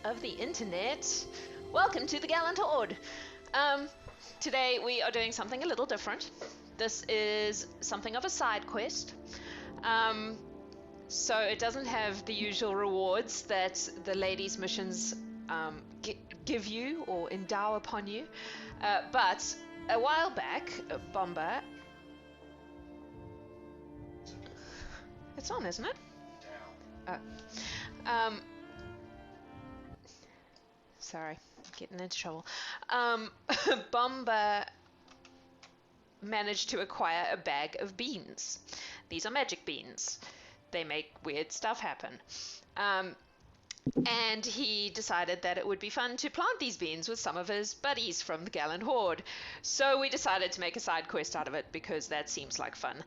of the internet. Welcome to the Gallant Horde. Today we are doing something a little different. This is something of a side quest. So it doesn't have the usual rewards that the ladies' missions give you or endow upon you. But a while back, Bombah... It's on, isn't it? Oh. Sorry, getting into trouble. Bombah managed to acquire a bag of beans. These are magic beans. They make weird stuff happen. And he decided that it would be fun to plant these beans with some of his buddies from the Gallant Horde. So we decided to make a side quest out of it because that seems like fun.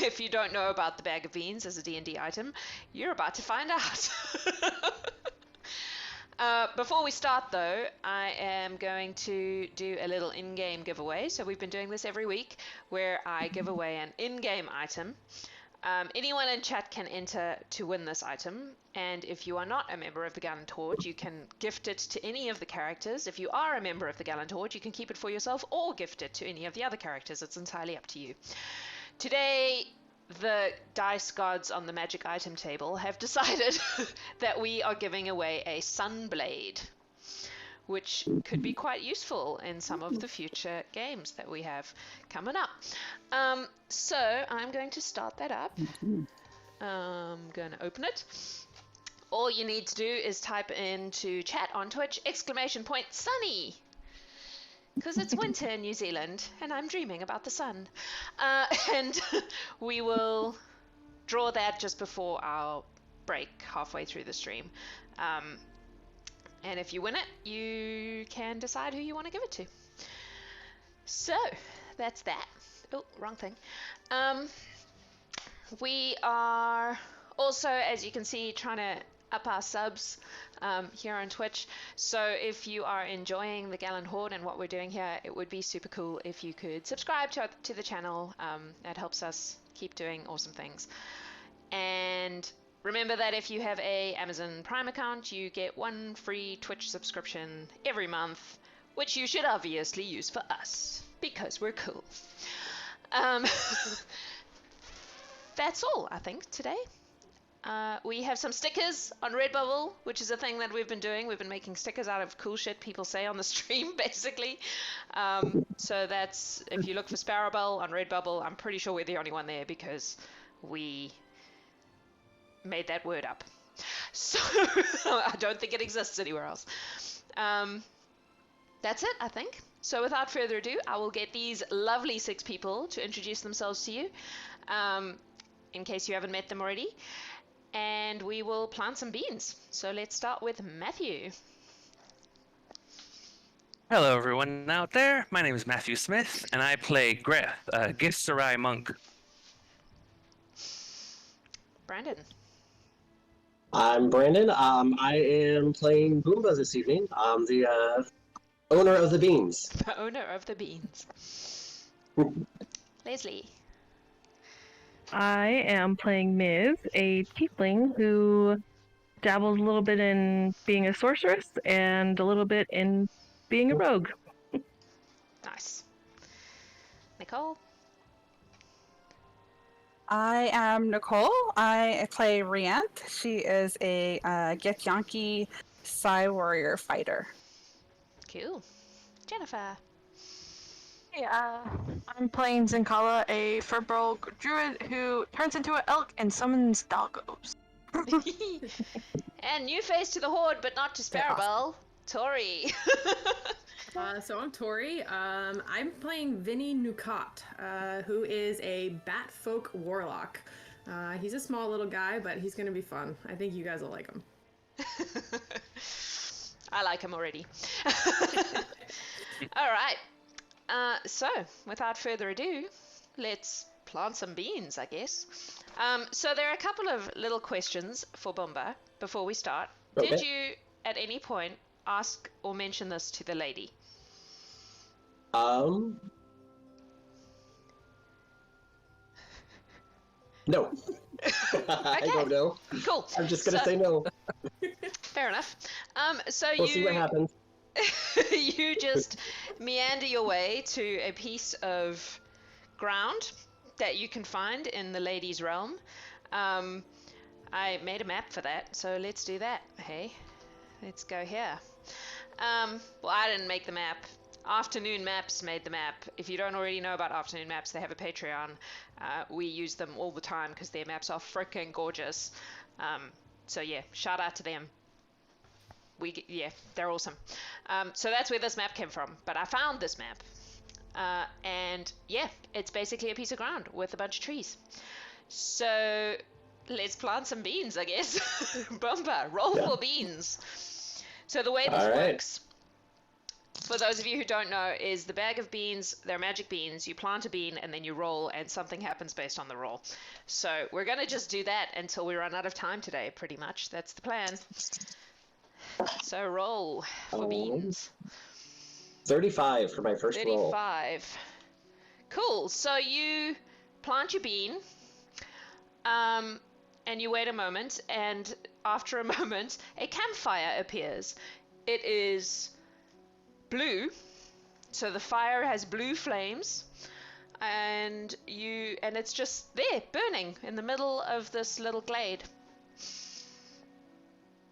If you don't know about the bag of beans as a D&D item, you're about to find out. Before we start though, I am going to do a little in-game giveaway. So we've been doing this every week where I give away an in-game item. Anyone in chat can enter to win this item, and if you are not a member of the Gallant Horde, you can gift it to any of the characters. If you are a member of the Gallant Horde, you can keep it for yourself or gift it to any of the other characters. It's entirely up to you. Today, the dice gods on the magic item table have decided that we are giving away a Sunblade, which could be quite useful in some of the future games that we have coming up. So I'm going to start that up. I'm going to open it. All you need to do is type into chat on Twitch, !Sunny! Because it's winter in New Zealand, and I'm dreaming about the sun. And we will draw that just before our break halfway through the stream. And if you win it, you can decide who you want to give it to. So, that's that. Oh, wrong thing. We are also, as you can see, trying to up our subs here on Twitch. So if you are enjoying the Gallant Horde and what we're doing here, it would be super cool if you could subscribe to the channel. That helps us keep doing awesome things. And remember that if you have a Amazon Prime account, you get one free Twitch subscription every month, which you should obviously use for us, because we're cool. That's all, I think, today. We have some stickers on Redbubble, which is a thing that we've been doing. We've been making stickers out of cool shit people say on the stream, basically. So that's, if you look for Sparabel on Redbubble, I'm pretty sure we're the only one there because we made that word up. So I don't think it exists anywhere else. That's it, I think. So without further ado, I will get these lovely 6 people to introduce themselves to you, in case you haven't met them already. And we will plant some beans. So let's start with Matthew. Hello everyone out there, my name is Matthew Smith, and I play Greth, a Githzerai monk. Brandon. I'm Brandon. I am playing Boomba this evening. I'm the owner of the beans. The owner of the beans. Leslie. I am playing Miz, a tiefling who dabbles a little bit in being a sorceress and a little bit in being a rogue. Nice. Nicole. I am Nicole. I play Reanth. She is a Githyanki Psy Warrior fighter. Cool. Jennifer. Hey, I'm playing Zinkayla, a Firbolg Druid who turns into an elk and summons doggos. And new face to the Horde, but not to Sparabel. Tori. So I'm Tori. I'm playing Vini Nukott, who is a Batfolk Warlock. He's a small little guy, but he's gonna be fun. I think you guys will like him. I like him already. All right. So, without further ado, let's plant some beans, I guess. So there are a couple of little questions for Bombah before we start. Okay. Did you, at any point, ask or mention this to the lady? No. I don't know. Cool. I'm just gonna say no. Fair enough. So We'll see what happens. you just meander your way to a piece of ground that you can find in the lady's realm. I made a map for that, so let's do that. Hey, let's go here. Well, I didn't make the map. Afternoon Maps made the map. If you don't already know about Afternoon Maps, they have a Patreon. We use them all the time because their maps are freaking gorgeous. So yeah, shout out to them. Yeah, they're awesome. So that's where this map came from. But I found this map. And yeah, it's basically a piece of ground with a bunch of trees. So let's plant some beans, I guess. Bombah, roll for beans. So the way this works, for those of you who don't know, is the bag of beans, they're magic beans. You plant a bean and then you roll and something happens based on the roll. So we're going to just do that until we run out of time today, pretty much. That's the plan. So roll for beans. 35 for my first roll. 35. Cool. So you plant your bean, and you wait a moment, and after a moment, a campfire appears. It is blue, so the fire has blue flames, and it's just there, burning in the middle of this little glade.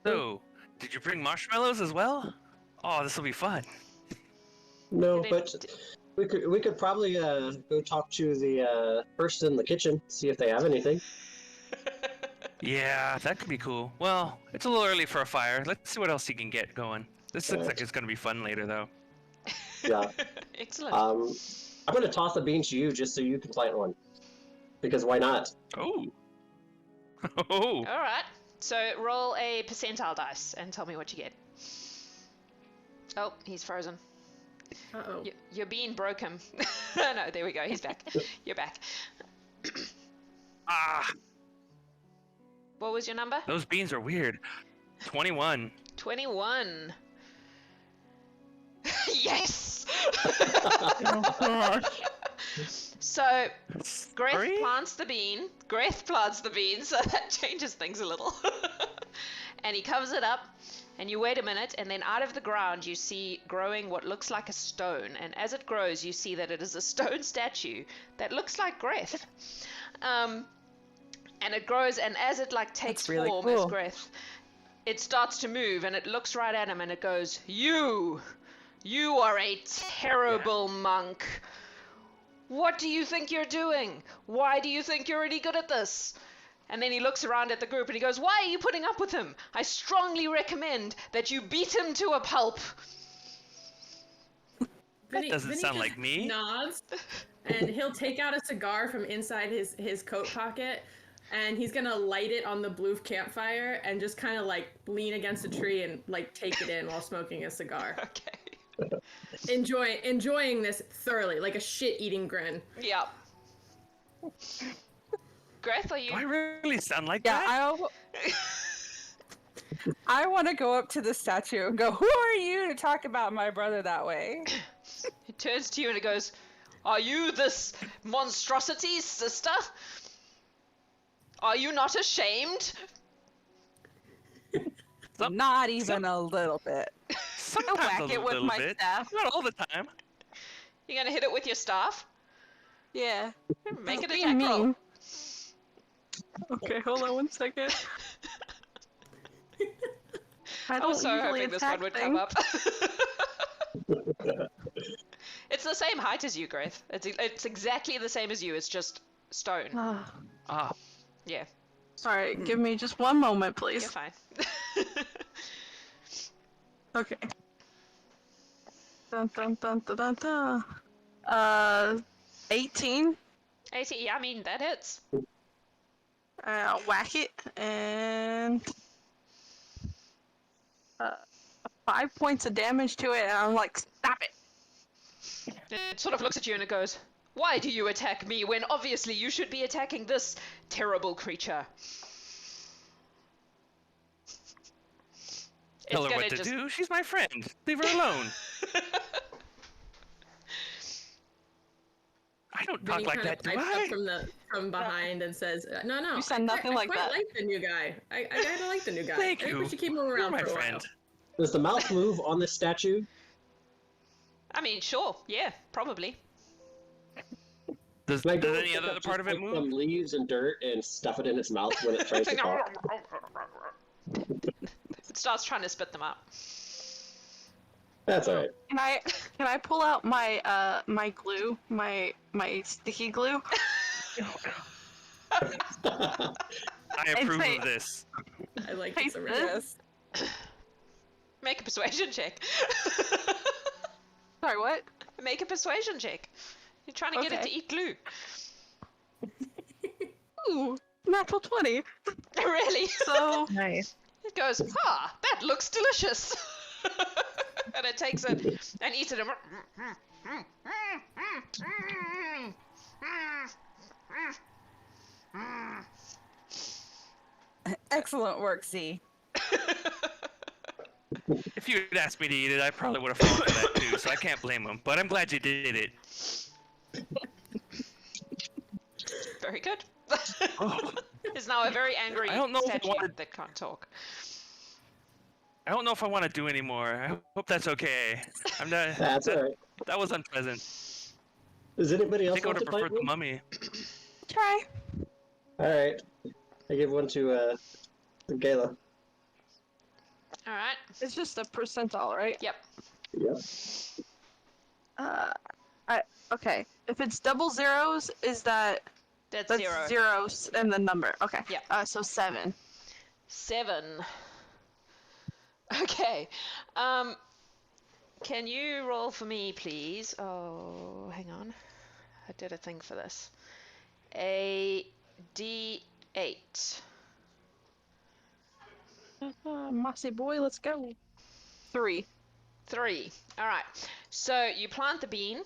So, did you bring marshmallows as well? Oh, this will be fun. No, but we could probably go talk to the person in the kitchen, see if they have anything. Yeah, that could be cool. Well, it's a little early for a fire. Let's see what else you can get going. This looks like it's going to be fun later, though. Yeah. Excellent. I'm going to toss a bean to you just so you can plant one. Because why not? Oh. Oh. All right. So roll a percentile dice and tell me what you get. Oh, he's frozen. Uh-oh. Your bean broke him. No, there we go. He's back. You're back. Ah. What was your number? Those beans are weird. 21. 21. Yes! Oh gosh. So, Greth Sorry? plants the bean. Greth plants the bean, so that changes things a little. And he covers it up, and you wait a minute, and then out of the ground you see growing what looks like a stone. And as it grows, you see that it is a stone statue that looks like Greth. And it grows, and as it takes really form cool. as Greth, it starts to move, and it looks right at him, and it goes, You are a terrible monk. What do you think you're doing? Why do you think you're really good at this? And then he looks around at the group and he goes, Why are you putting up with him? I strongly recommend that you beat him to a pulp. That doesn't sound just like me. Nods, and he'll take out a cigar from inside his coat pocket, and he's gonna light it on the blue campfire and just kind of lean against a tree and take it in while smoking a cigar. Okay. Enjoying this thoroughly, like a shit-eating grin. Yep. Greth, are you? Do I really sound like Yeah, that? I want to go up to the statue and go, Who are you to talk about my brother that way? It turns to you and it goes, Are you this monstrosity, sister? Are you not ashamed? Not even a little bit. Sometimes whack a it with little my bit. staff. Not all the time. You're gonna hit it with your staff? Yeah. Make it Being attack roll. mean. Okay, hold on one second. I I don't was so usually hoping this one attack would things. come up. It's the same height as you, Greth. It's exactly the same as you. It's just stone. Ah. Ah. Yeah, Sorry, give me just one moment, you're please. fine. Okay. Dun dun dun dun dun dun. 18. 80, yeah, I mean, that hits. I'll whack it and 5 points of damage to it, and I'm like, stop it. It sort of looks at you and it goes, Why do you attack me when obviously you should be attacking this terrible creature? Tell It's her gonna what to just- do. She's my friend. Leave her alone. I don't talk Vinny like kinda that, do pipes I? up from behind and says, "No, no, You said nothing I like quite that. like the new guy. I kind of like the new guy. Thank I think we you. should keep him You're around my for a friend. while." Does the mouth move on this statue? I mean, sure, yeah, probably. Does Can I go any pick other up part of just, it like, move? some leaves and dirt and stuff it in its mouth when it tries to talk? It starts trying to spit them out. That's alright. Can I pull out my my glue, my sticky glue? I approve say- of this. I like Hey, this already. Yes. Make a persuasion check. Sorry, what? Make a persuasion check. You're trying to get it to Okay. eat glue. Ooh, natural 20. Really? So Nice. It goes, that looks delicious. And it takes it and eats it. Excellent work, Z. If you had asked me to eat it, I probably would have fallen for that too, so I can't blame him. But I'm glad you did it. Very good. Oh, Is now a very angry I don't know if I statue wanted- that can't talk. I don't know if I want to do anymore. I hope that's okay. I'm not. That's alright. That was unpleasant. Does anybody I else think I would want have to fight preferred the me? mummy. try. Alright. I give one to Zinkayla. All right. It's just a percentile, right? Yep. Yeah. Okay. If it's double zeros, is that's That's zero. zeros and the number. Okay. Yeah. So 7. 7. Okay. Can you roll for me, please? Oh, hang on. I did a thing for this. A D8. Mossy boy, let's go. 3. 3. All right. So you plant the bean,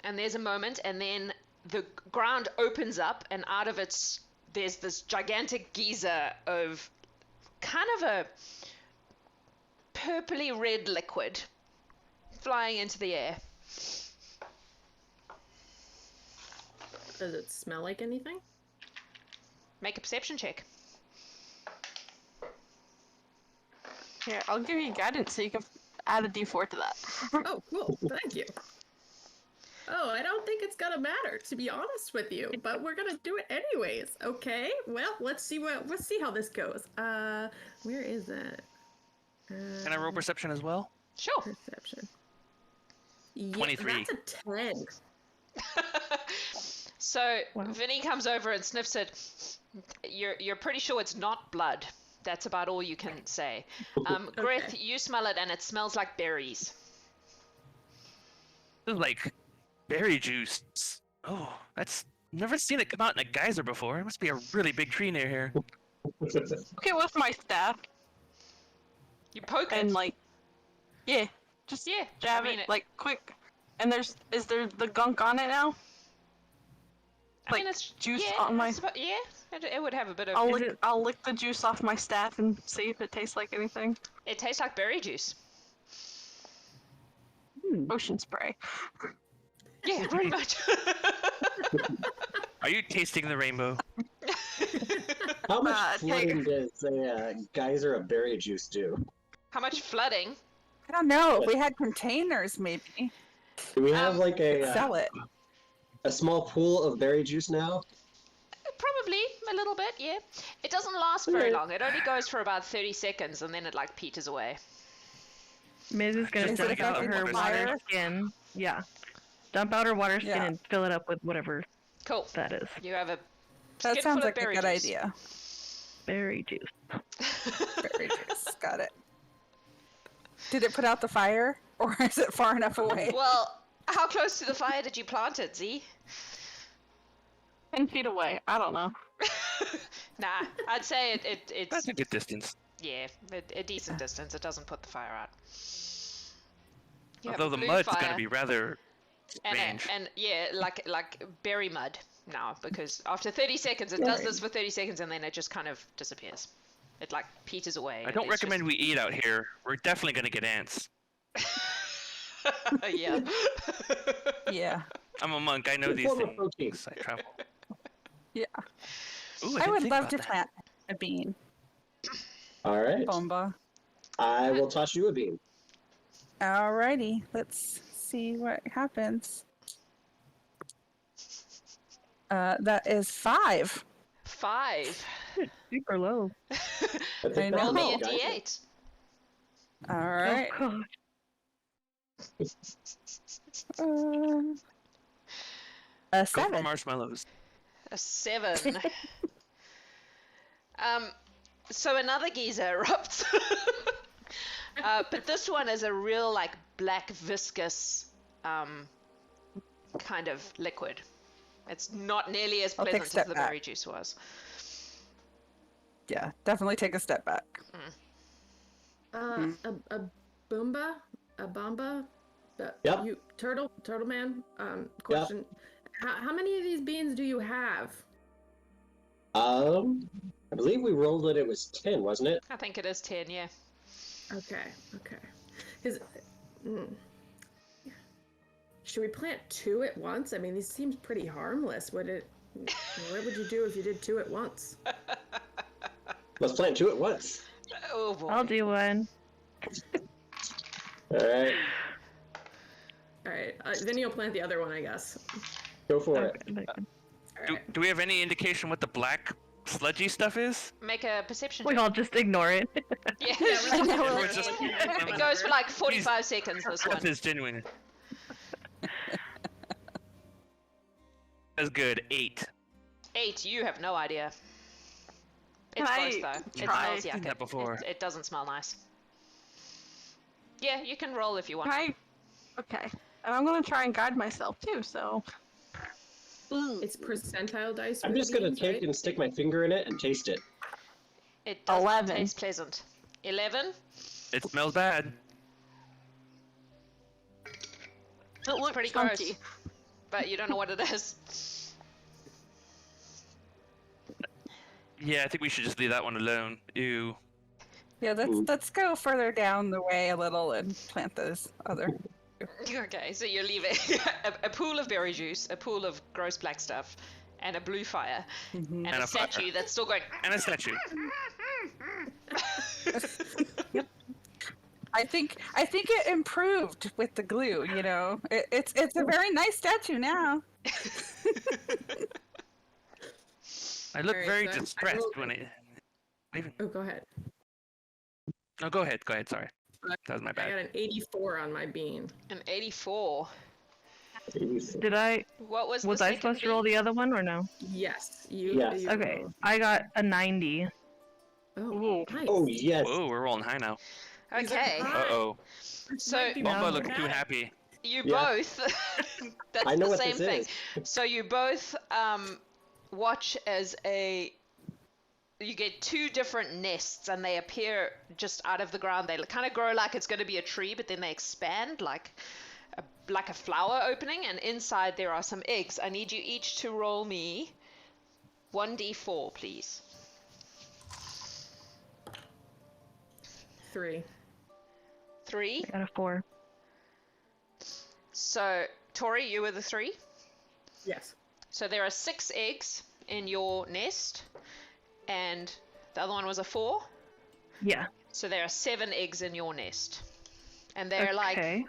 and there's a moment, and then the ground opens up, and out of it, there's this gigantic geyser of kind of a purpley red liquid flying into the air. Does it smell like anything? Make a perception check. Here, I'll give you guidance so you can add a d4 to that. Oh, cool. Thank you. Oh, I don't think it's gonna matter, to be honest with you, but we're gonna do it anyways. Okay. Well, let's see how this goes. Where is that? Can I roll perception as well? Sure. Perception. Yeah, 23. That's a 10. So Wow. Vinny comes over and sniffs it. You're pretty sure it's not blood. That's about all you can say. Greth, you smell it and it smells like berries. This is like berry juice. Oh, that's never seen it come out in a geyser before. It must be a really big tree near here. Okay, with my staff You poke and it. like, yeah, just Yeah, jab I mean it like quick. And is there the gunk on it now? I mean, like, it's juice yeah, on my- yeah, it would have a bit of. I'll lick the juice off my staff and see if it tastes like anything. It tastes like berry juice. Ocean spray. Yeah, pretty much. Are you tasting the rainbow? How much take- flooding does a geyser of berry juice do? How much flooding? I don't know. If we had containers, maybe Do we have like sell it. a small pool of berry juice now? Probably a little bit, yeah. It doesn't last very long. It only goes for about 30 seconds and then it like peters away. Miz is gonna Just dump like out a her water water fire? skin. Yeah. Dump out her water skin Yeah. and fill it up with whatever Cool. that is. You have a That skin sounds full of like a berry good juice. idea. Berry juice. Berry juice. Got it. Did it put out the fire, or is it far enough away? Well, how close to the fire did you plant it, Z? 10 feet away. I don't know. Nah, I'd say it's That's a good distance. yeah, a decent distance. It doesn't put the fire out. You have Although a the blue mud's fire gonna be rather and range. and yeah, like berry mud now because after 30 seconds it does this for 30 seconds and then it just kind of disappears. It like peters away. I and don't it's recommend we eat out here. We're definitely gonna get ants. just... yeah. Yeah. I'm a monk. I know these Form of protein. things. I travel. Yeah. Ooh, I didn't would think love about to that. plant a bean, All right. Bombah. I will toss you a bean. Alrighty, let's see what happens. That is 5. 5. Super low. That's I know. Roll me a guys. d8. Alright. Oh, God. A Go for 7. marshmallows. A 7. So another geyser erupts. But this one is a real, like, black, viscous kind of liquid. It's not nearly as I'll take a pleasant as step the back. berry juice was. Yeah, definitely take a step back. A Boomba? A Bombah? Yep. You Turtle Man? Question. How many of these beans do you have? I believe we rolled it. It was 10, wasn't it? I think it is 10, yeah. Okay. Because should we plant 2 at once? I mean, these seems pretty harmless. What would you do if you did 2 at once? Let's plant 2 at once. Oh boy. I'll do one. All right. All right, then you'll plant the other one, I guess. Go for it. Okay. All right. Do we have any indication what the black sludgy stuff is? Make a perception We check. all just ignore it. Yeah. Everyone's just- It goes for like 45 seconds, this one. That is genuine. That's good. 8. 8, you have no idea. Can It's I close though. It try? smells Seen yucky. that before. It doesn't smell nice. Yeah, you can roll if you want. Can I? Okay. And I'm gonna try and guide myself too, so. It's percentile dice. I'm for the just gonna beans, take right? and stick my finger in it and taste it. It doesn't 11. taste pleasant. 11? It smells bad. It looks Pretty chunky. gross. But you don't know what it is. Yeah, I think we should just leave that one alone. Ew. Yeah, let's go further down the way a little and plant those other. Okay, so you're leaving a pool of berry juice, a pool of gross black stuff, and a blue fire, and And a a fire. statue that's still going. And a statue. I think it improved with the glue. You know, it's a very nice statue now. I look Alright, very so I distressed rolled- when it. Even... Oh, go ahead. No, go ahead. Go ahead. Sorry. That was my I got bad. an 84 on my bean. An 84. Did I? What was the Was I second supposed to roll bean? the other one or no? Yes, you. Yes. you Okay, roll. I got a 90. Oh, nice. Oh yes. Whoa, we're rolling high now. Okay, Hi. Uh-oh. so Might be Bombah more looks too bad. happy. you Yeah. both. That's I know the what same this thing. is. So you both watch as you get 2 different nests, and they appear just out of the ground. They kind of grow like it's going to be a tree, but then they expand like a flower opening, and inside there are some eggs. I need you each to roll me 1d4, please. 3. 3. I got a 4. So Tori, you were the 3. Yes. So there are 6 eggs in your nest, and the other one was a 4. Yeah. So there are 7 eggs in your nest, and they're Okay.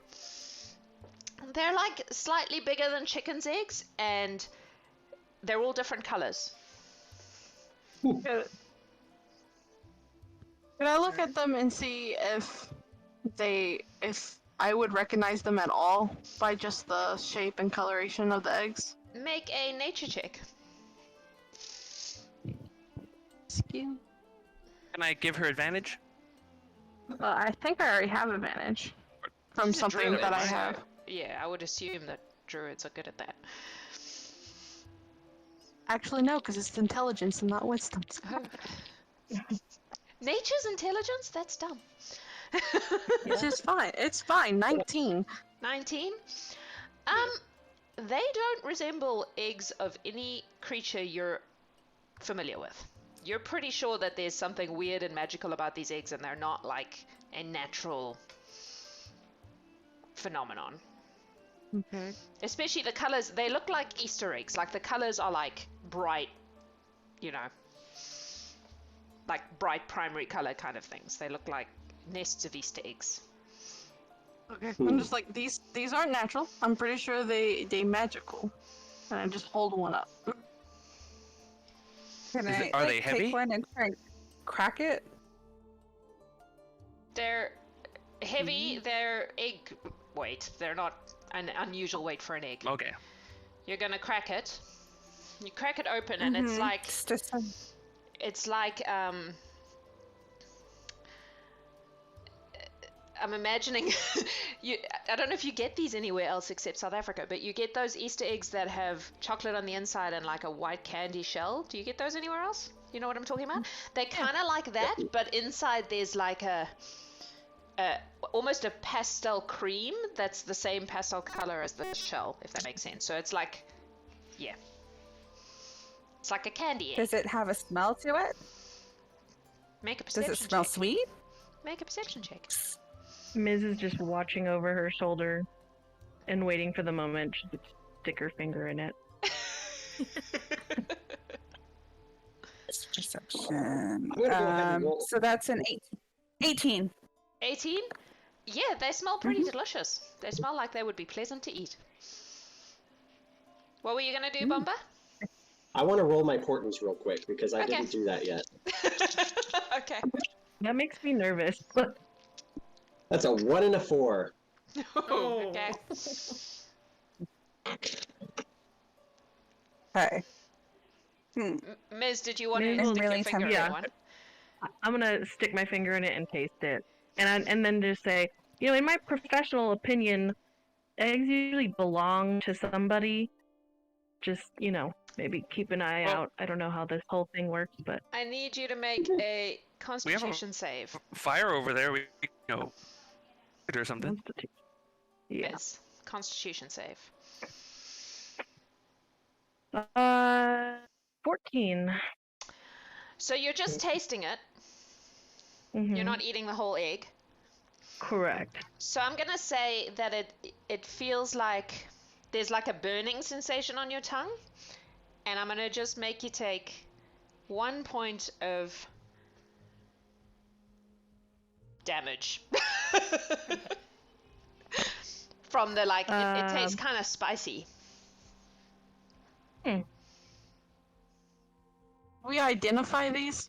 like slightly bigger than chickens' eggs, and they're all different colors. Can I look at them and see if I would recognize them at all by just the shape and coloration of the eggs? Make a nature check. Skill. Can I give her advantage? Well, I think I already have advantage from She's a something druid, that I so- have. Yeah, I would assume that druids are good at that. Actually, no, because it's intelligence and not wisdom. Oh. Nature's intelligence? That's dumb. Which is fine. It's fine. 19. 19. They don't resemble eggs of any creature you're familiar with. You're pretty sure that there's something weird and magical about these eggs, and they're not like a natural phenomenon. Okay. Especially the colors, they look like Easter eggs. Like the colors are like bright, you know, like bright primary color kind of things. They look like nests of Easter eggs. Okay. I'm just like, these aren't natural. I'm pretty sure they magical. And I just hold one up. Can Are they heavy? take one and try and crack it? They're heavy, they're egg weight. They're not an unusual weight for an egg. Okay. You're gonna crack it. You crack it open and it's like I'm imagining I don't know if you get these anywhere else except South Africa, but you get those Easter eggs that have chocolate on the inside and like a white candy shell. Do you get those anywhere else? You know what I'm talking about? They're kind of like that, but inside there's like a almost a pastel cream that's the same pastel color as the shell, if that makes sense. So it's like, yeah, it's like a candy egg. Does it have a smell to it? Make a perception Does it smell check. sweet? Make a perception check. Miz is just watching over her shoulder and waiting for the moment she could stick her finger in it. Perception. I'm gonna go ahead and roll. So that's an 18. 18? Yeah, they smell pretty delicious. They smell like they would be pleasant to eat. What were you gonna do, Bombah? I want to roll my portents real quick because I Okay. didn't do that yet. Okay. That makes me nervous. That's a 1 and a 4. Oh, okay. Okay. Miz, did you want Miz to will stick really your finger in yeah. one? I'm gonna stick my finger in it and taste it, and then just say, you know, in my professional opinion, eggs usually belong to somebody. Just, you know, maybe keep an eye out. I don't know how this whole thing works, but I need you to make a Constitution save. Fire over there. We know it or something. yeah. Miz, Constitution save. 14. So you're just tasting it. Mhm. You're not eating the whole egg. Correct. So I'm gonna say that it feels like there's like a burning sensation on your tongue, and I'm gonna just make you take 1 point of damage from the like. It tastes kind of spicy. We identify these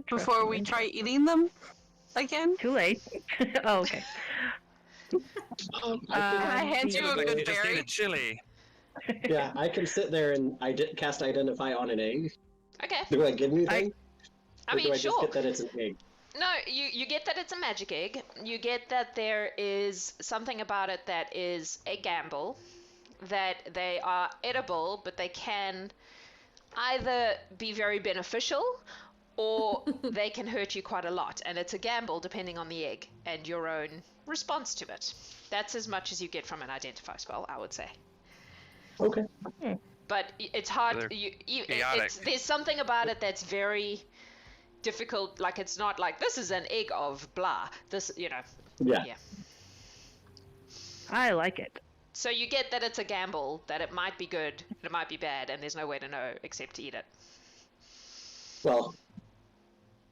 before we try eating them again. Too late. Oh, okay. I hand you a They good just berry. needed chili. Yeah, I can sit there and cast Identify on an egg. Okay. Do I get anything? I Or mean, do I just sure. get that it's an egg? No, you get that it's a magic egg. You get that there is something about it that is a gamble, that they are edible, but they can either be very beneficial or they can hurt you quite a lot. And it's a gamble depending on the egg and your own response to it. That's as much as you get from an identify spell, I would say. Okay. But it's hard. They're chaotic. There's something about it that's very difficult. Like, it's not like this is an egg of blah. This, you know. Yeah. I like it. So you get that it's a gamble, that it might be good, it might be bad, and there's no way to know except to eat it. Well,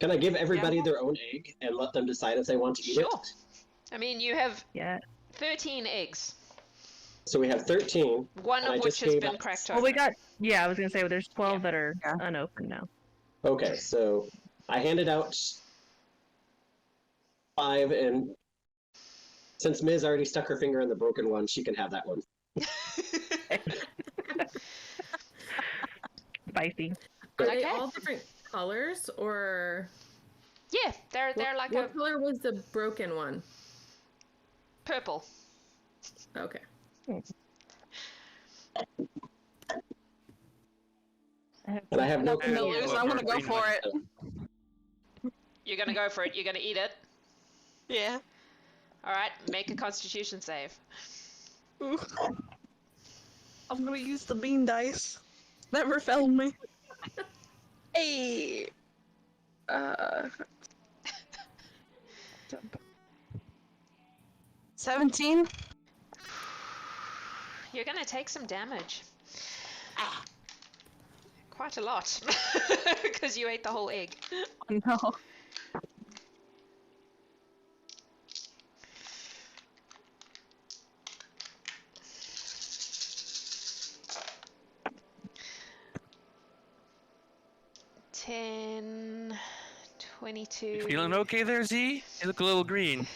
can I give everybody their own egg and let them decide if they want to eat it? Sure. I mean, you have Yeah. 13 eggs, So we have 13. one And I of which just has gave been out- cracked Well, open. we got. Yeah, I was gonna say there's 12 Yeah. that are Yeah. unopened now. Okay, so I handed out 5, and since Miz already stuck her finger in the broken one, she can have that one. Spicy. Are they Okay. all different colors, or Yeah, they're like a what color was the broken one? purple. Okay. And I have no Nothing to clue. lose. I'm gonna go Green for one. it. You're gonna go for it. You're gonna eat it. Yeah. All right, make a Constitution save. Ooh. I'm gonna use the bean dice. Never failed me. Hey. 17. you're gonna take some damage. Quite a lot, because you ate the whole egg. Oh, no. Ten, 22. You feeling okay there, Z? You look a little green.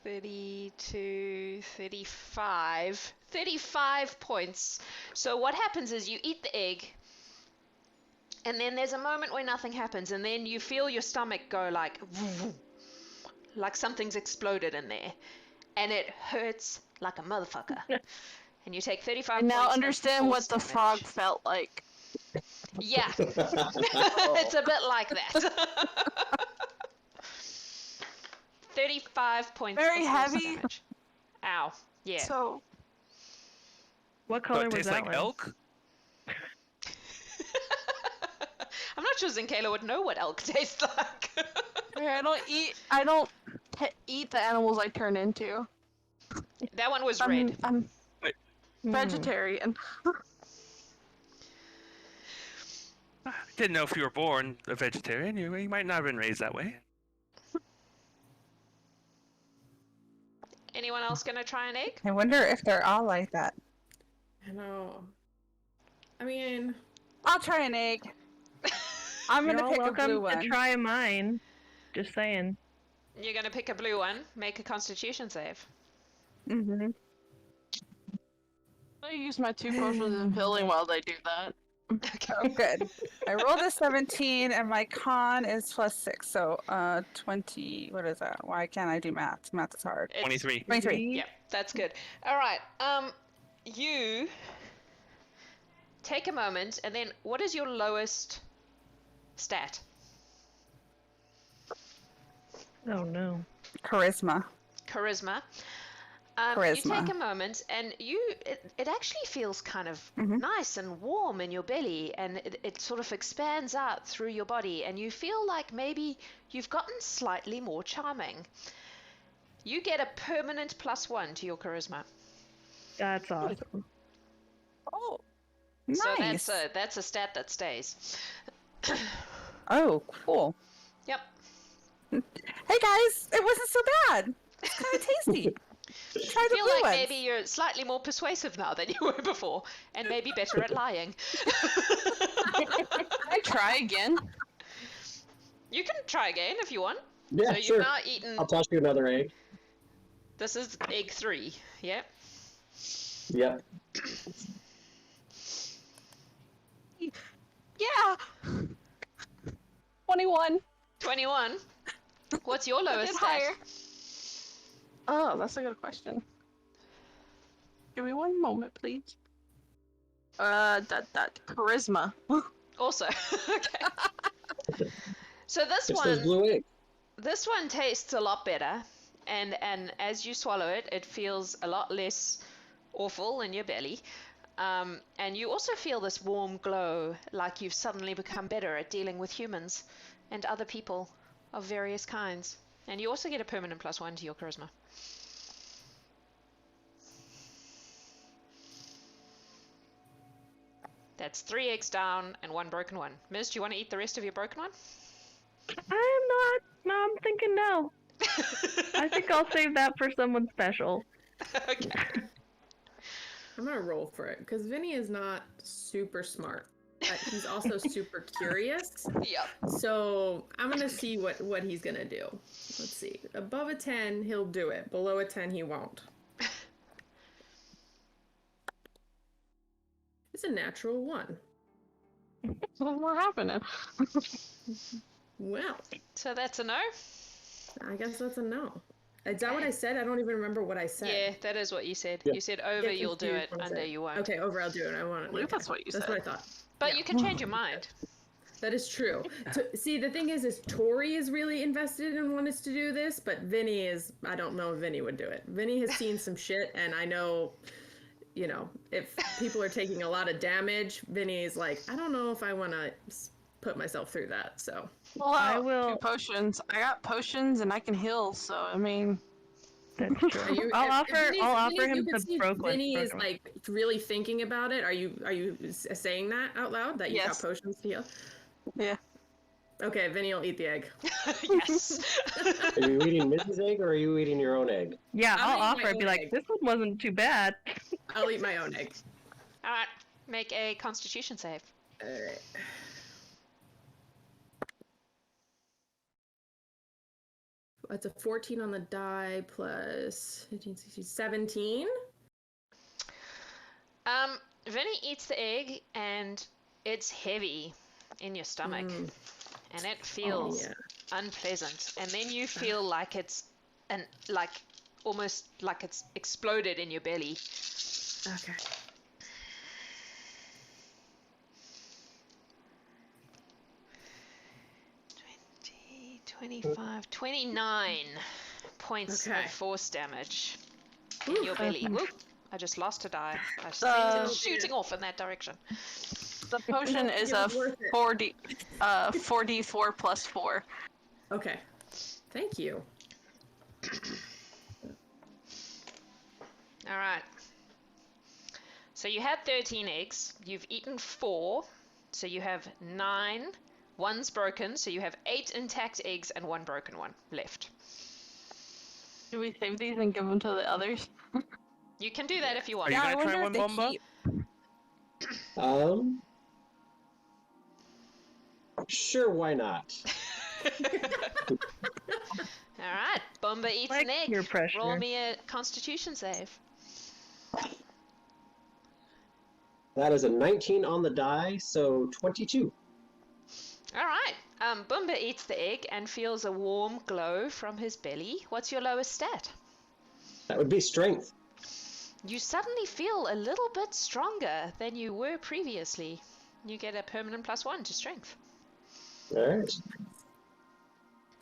32, 35. 35 points. So what happens is you eat the egg, and then there's a moment where nothing happens, and then you feel your stomach go like something's exploded in there, and it hurts like a motherfucker. And you take 35 I points. now of understand what force the damage. frog felt like. Yeah. It's a bit like that. 35 points Very of force heavy. damage. Ow. Yeah. So, What color But it was tastes that like one? elk? I'm not sure Zinkayla would know what elk tastes like. I don't eat the animals I turn into. That one was red. I'm Hmm. vegetarian. Didn't know if you were born a vegetarian. You might not have been raised that way. Anyone else gonna try an egg? I wonder if they're all like that. I know. I mean, I'll try an egg. I'm You're gonna all pick a welcome blue to one. try mine. Just saying. You're gonna pick a blue one. Make a Constitution save. Mm-hmm. I use my 2 potions of healing while they do that. Okay. Oh, good. I rolled a 17, and my con is +6, so 20. What is that? Why can't I do math? Math is hard. It's- 23. 23. Yep, that's good. All right. You take a moment, and then what is your lowest stat? Oh no. Charisma. Charisma. You Charisma. take a moment, and it actually feels kind of Mhm. nice and warm in your belly, and it sort of expands out through your body, and you feel like maybe you've gotten slightly more charming. You get a permanent +1 to your charisma. That's awesome. Oh, So nice. that's a stat that stays. Oh, cool. Yep. Hey guys, it wasn't so bad. It's kind of tasty. Try I the feel blue like ones. maybe you're slightly more persuasive now than you were before, and maybe better at lying. Can I try again? You can try again if you want. Yeah, So you've sure. now eaten. I'll toss you another egg. This is egg 3. Yep. Yep. Yeah. 21. 21. What's your I lowest did stat? higher. Oh, that's a good question. Give me one moment, please. That charisma. Also, okay. So this It's those one, blue eggs. this one tastes a lot better, and as you swallow it, it feels a lot less awful in your belly. And you also feel this warm glow, like you've suddenly become better at dealing with humans and other people of various kinds. And you also get a permanent +1 to your charisma. That's 3 eggs down and 1 broken one. Miz, do you want to eat the rest of your broken one? I'm not. No, I'm thinking no. I think I'll save that for someone special. Okay. I'm gonna roll for it because Vini is not super smart, but he's also super curious. Yep. So I'm gonna see what he's gonna do. Let's see. Above a 10, he'll do it. Below a 10, he won't. It's a natural 1. What's more happening? Well, So that's a no? I guess that's a no. Is that what I said? I don't even remember what I said. Yeah, that is what you said. Yeah. You said over Get you'll do confused it, when I under said- you won't. Okay, over I'll do it. I want it. I believe that's what you That's said. what I thought. But Yeah. you can change your mind. That is true. See, the thing is Tori is really invested and wants to do this, but Vini is, I don't know if Vini would do it. Vini has seen some shit, and I know, if people are taking a lot of damage, Vini is like, I don't know if I want to put myself through that, so. Well, I will- 2 potions. I got potions and I can heal, so I mean. That's true. I'll offer him the broken. Vinny is like really thinking about it. Are you saying that out loud that you got potions to heal? Yeah. Okay, Vinny will eat the egg. Yes. Are you eating Mrs. egg or are you eating your own egg? Yeah, I'll I'll eat my offer. own Be like, egg. this one wasn't too bad. I'll eat my own egg. All right, make a Constitution save. Alright. That's a 14 on the die plus 15, 16, 17. Vinny eats the egg and it's heavy in your stomach, and it feels unpleasant. And then you feel like it's almost like it's exploded in your belly. Okay. Twenty, 25, 29 points of force damage in your belly. Whoop, I just lost a die. I was shooting off in that direction. The potion is a 4d4 plus 4. Okay. Thank you. All right. So you had 13 eggs. You've eaten 4. So you have 9. One's broken. So you have 8 intact eggs and 1 broken one left. Do we save these and give them to the others? You can do that if you want. Are you gonna try one, Bombah? Sure, why not? All right. Bombah eats an egg. Peer pressure. Roll me a Constitution save. That is a 19 on the die, so 22. All right. Bombah eats the egg and feels a warm glow from his belly. What's your lowest stat? That would be strength. You suddenly feel a little bit stronger than you were previously. You get a permanent +1 to strength. All right.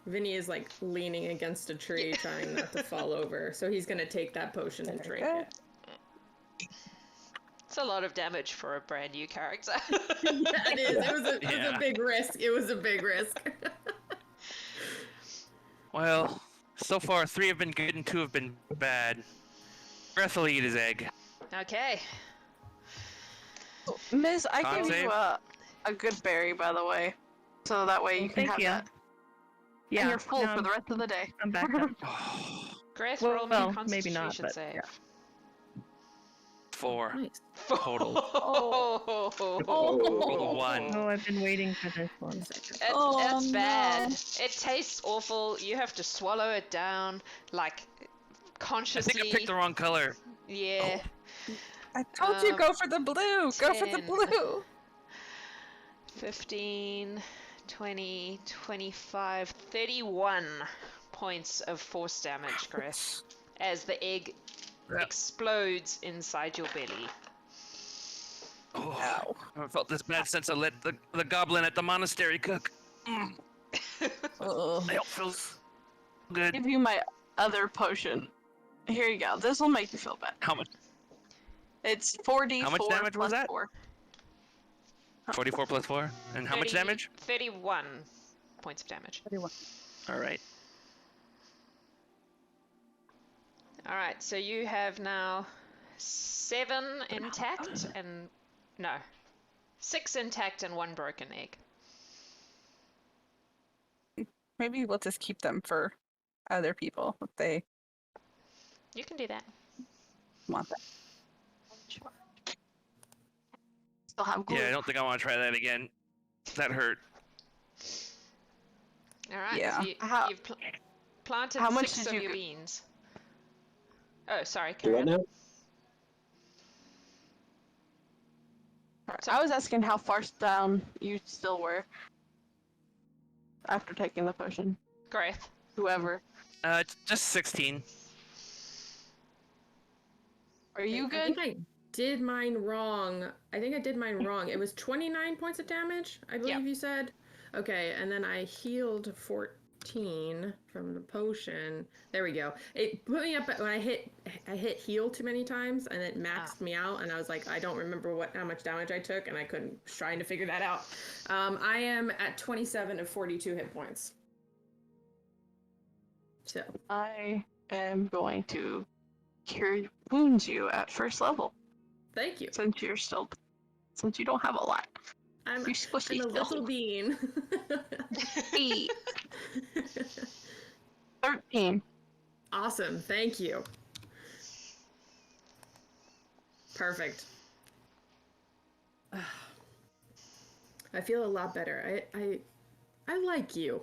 Vinny is like leaning against a tree trying not to fall over. So he's going to take that potion and drink it. It's a lot of damage for a brand new character. Yeah, it is. It was a big risk. It was a big risk. Well, so far 3 have been good and 2 have been bad. Greth will eat his egg. Okay. Miz, I Con gave save? you a good berry, by the way. So that way you can Thank have you. that. Yeah, And you're full no, for the rest of the day. I'm back up. Greth, Well, roll me a well, Constitution maybe not, but, save. yeah. 4 Nice. total. Oh. Rolled a 1. Oh, I've been waiting for this one. It's bad. It tastes awful. You have to swallow it down, like, I consciously. think I picked the wrong color. Yeah. I told you, go for the blue. Go for the 10. blue. 15, 20, 25, 31 points of force damage, Greth, as the egg explodes inside your belly. Oh, I haven't felt this bad since I let the goblin at the monastery cook. It feels good. Give you my other potion. Here you go. This will make you feel better. How much? It's 4d4 How much damage was plus that? 4. 44 plus 4. And how much damage? 31 points of damage. All right. All right, so you have now 7 intact and... No. 6 intact and 1 broken egg. Maybe we'll just keep them for other people if they You can do that. want them. Still have glue. Yeah, I don't think I want to try that again. That hurt. All right, Yeah. so How- you've planted how much 6 did of you your get? beans. Oh, sorry, Do carry what on. now? I was asking how far down you still were after taking the potion. Greth. Whoever. Just 16. Are you I good? think I did mine wrong. It was 29 points of damage, I believe you said. Okay, and then I healed 14 from the potion. There we go. It put me up when I hit heal too many times, and it maxed me out. And I was like, I don't remember how much damage I took, and I couldn't trying to figure that out. I am at 27 of 42 hit points. So I am going to cure wounds you at first level, Thank you. since you don't have a lot. I'm You're supposed to a be little still. bean. 8, 13. Awesome. Thank you. Perfect. I feel a lot better. I like you.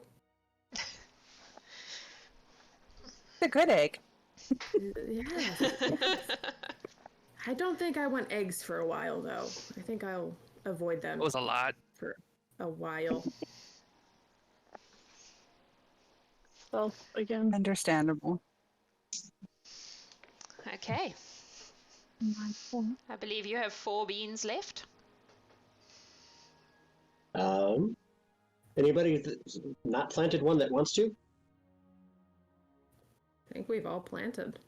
A good egg. Yeah. I don't think I want eggs for a while though. I think I'll avoid them That was a lot. for a while. So, again. Understandable. Okay. I believe you have 4 beans left. Anybody not planted one that wants to? I think we've all planted.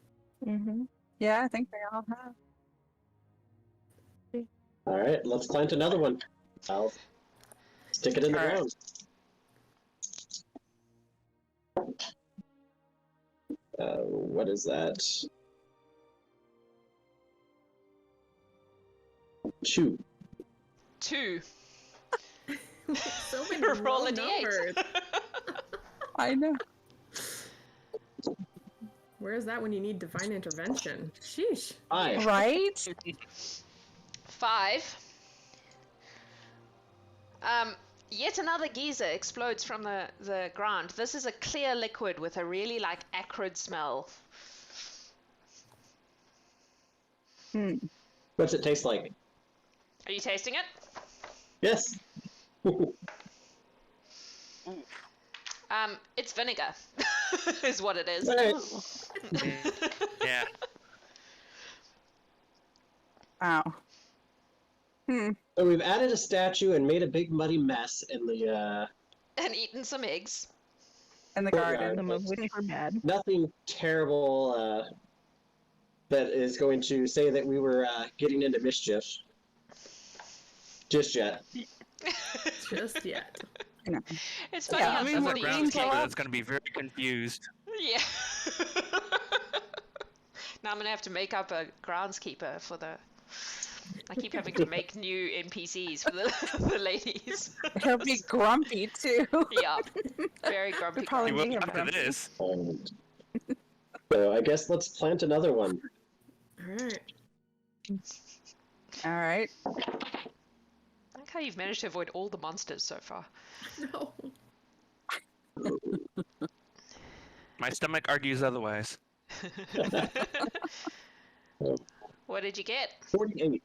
Mm-hmm. Yeah, I think they all have. All right, let's plant another one. I'll stick it in the All right. ground. What is that? 2. 2. So many Roll low a d8. numbers. I know. Where is that when you need divine intervention? Sheesh. 5. Right? 5. Yet another geyser explodes from the ground. This is a clear liquid with a really acrid smell. What's it taste like? Are you tasting it? Yes. It's vinegar, is what it is. Right. Yeah. Wow. So we've added a statue and made a big muddy mess in the And eaten some eggs. In the Courtyard. garden. Some of which were bad. nothing terrible that is going to say that we were getting into mischief just yet. Just yet. It's funny Yeah, how I mean, As a somebody beans came groundskeeper are- that's going to be very confused. Yeah. Now I'm gonna have to make up a groundskeeper for the. I keep having to make new NPCs for the ladies. He'll be grumpy too. Yeah, very grumpy. We probably You need will him after grumpy. this. So I guess let's plant another one. Alright. All right. I like how you've managed to avoid all the monsters so far. No. My stomach argues otherwise. What did you get? 48.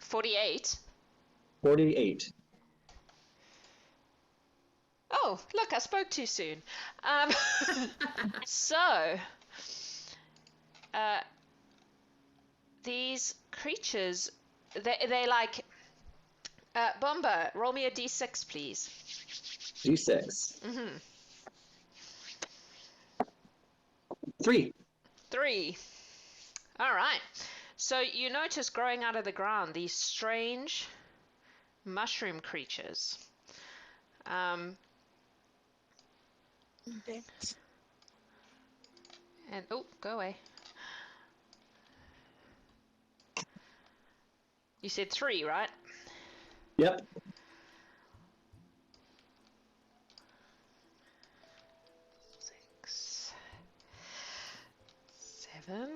48. 48. Oh, look, I spoke too soon. So, these creatures, they like. Bombah, roll me a d6, please. D6. Mm-hmm. 3. 3. All right. So you notice growing out of the ground these strange mushroom creatures. And oh, go away. You said 3, right? Yep. 6, 7,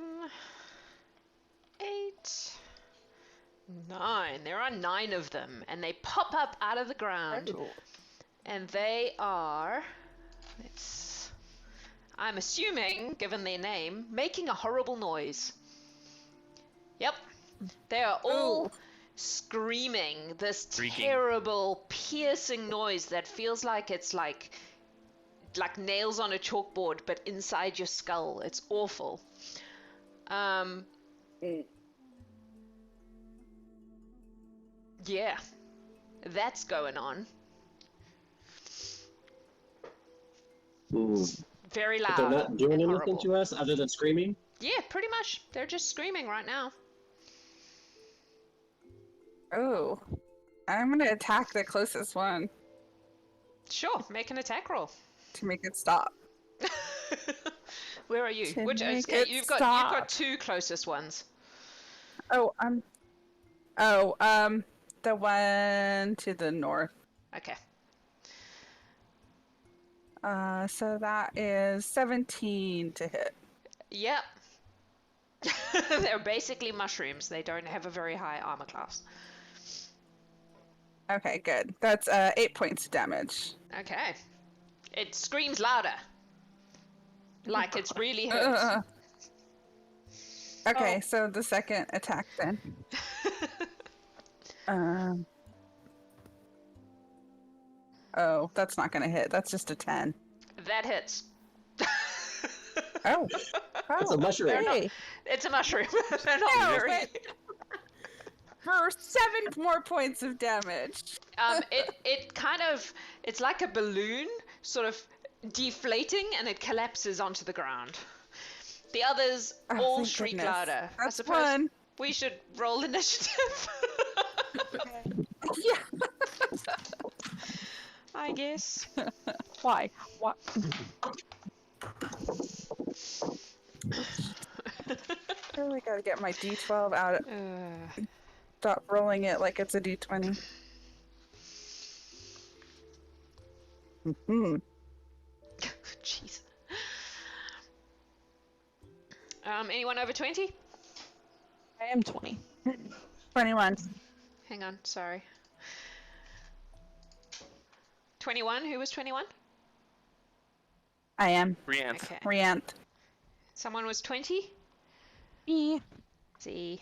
8, 9. There are 9 of them, and they pop up out of the ground. And they are, I'm assuming, given their name, making a horrible noise. Yep. They are all screaming this Shrieking. terrible, piercing noise that feels like it's like nails on a chalkboard, but inside your skull. It's awful. Yeah. That's going on. Very But loud. they're not doing and anything horrible. to us other than screaming? Yeah, pretty much. They're just screaming right now. Oh. I'm gonna attack the closest one Sure, make an attack roll. to make it stop. Where are you? To Which make okay, it you've got stop. two closest ones. Oh, the one to the north. Okay. So that is 17 to hit. Yep. They're basically mushrooms. They don't have a very high armor class. Okay, good. That's 8 points of damage. Okay. It screams louder. Like it's really hurt. Okay, so the second attack then. Oh, that's not gonna hit. That's just a 10. That hits. Oh. It's a mushroom. Hey. It's a mushroom. They're not No, very... For 7 more points of damage. It kind of, it's like a balloon sort of deflating and it collapses onto the ground. The others all thank shriek goodness. louder. I That's suppose fun. we should roll initiative. Yeah. I guess. Why? What? I really gotta get my D12 out. Stop rolling it like it's a D20. Jeez. Anyone over 20? I am 20. 21. Hang on, sorry. 21? Who was 21? I am. Reanth. Okay. Reanth. Someone was 20? Me, See.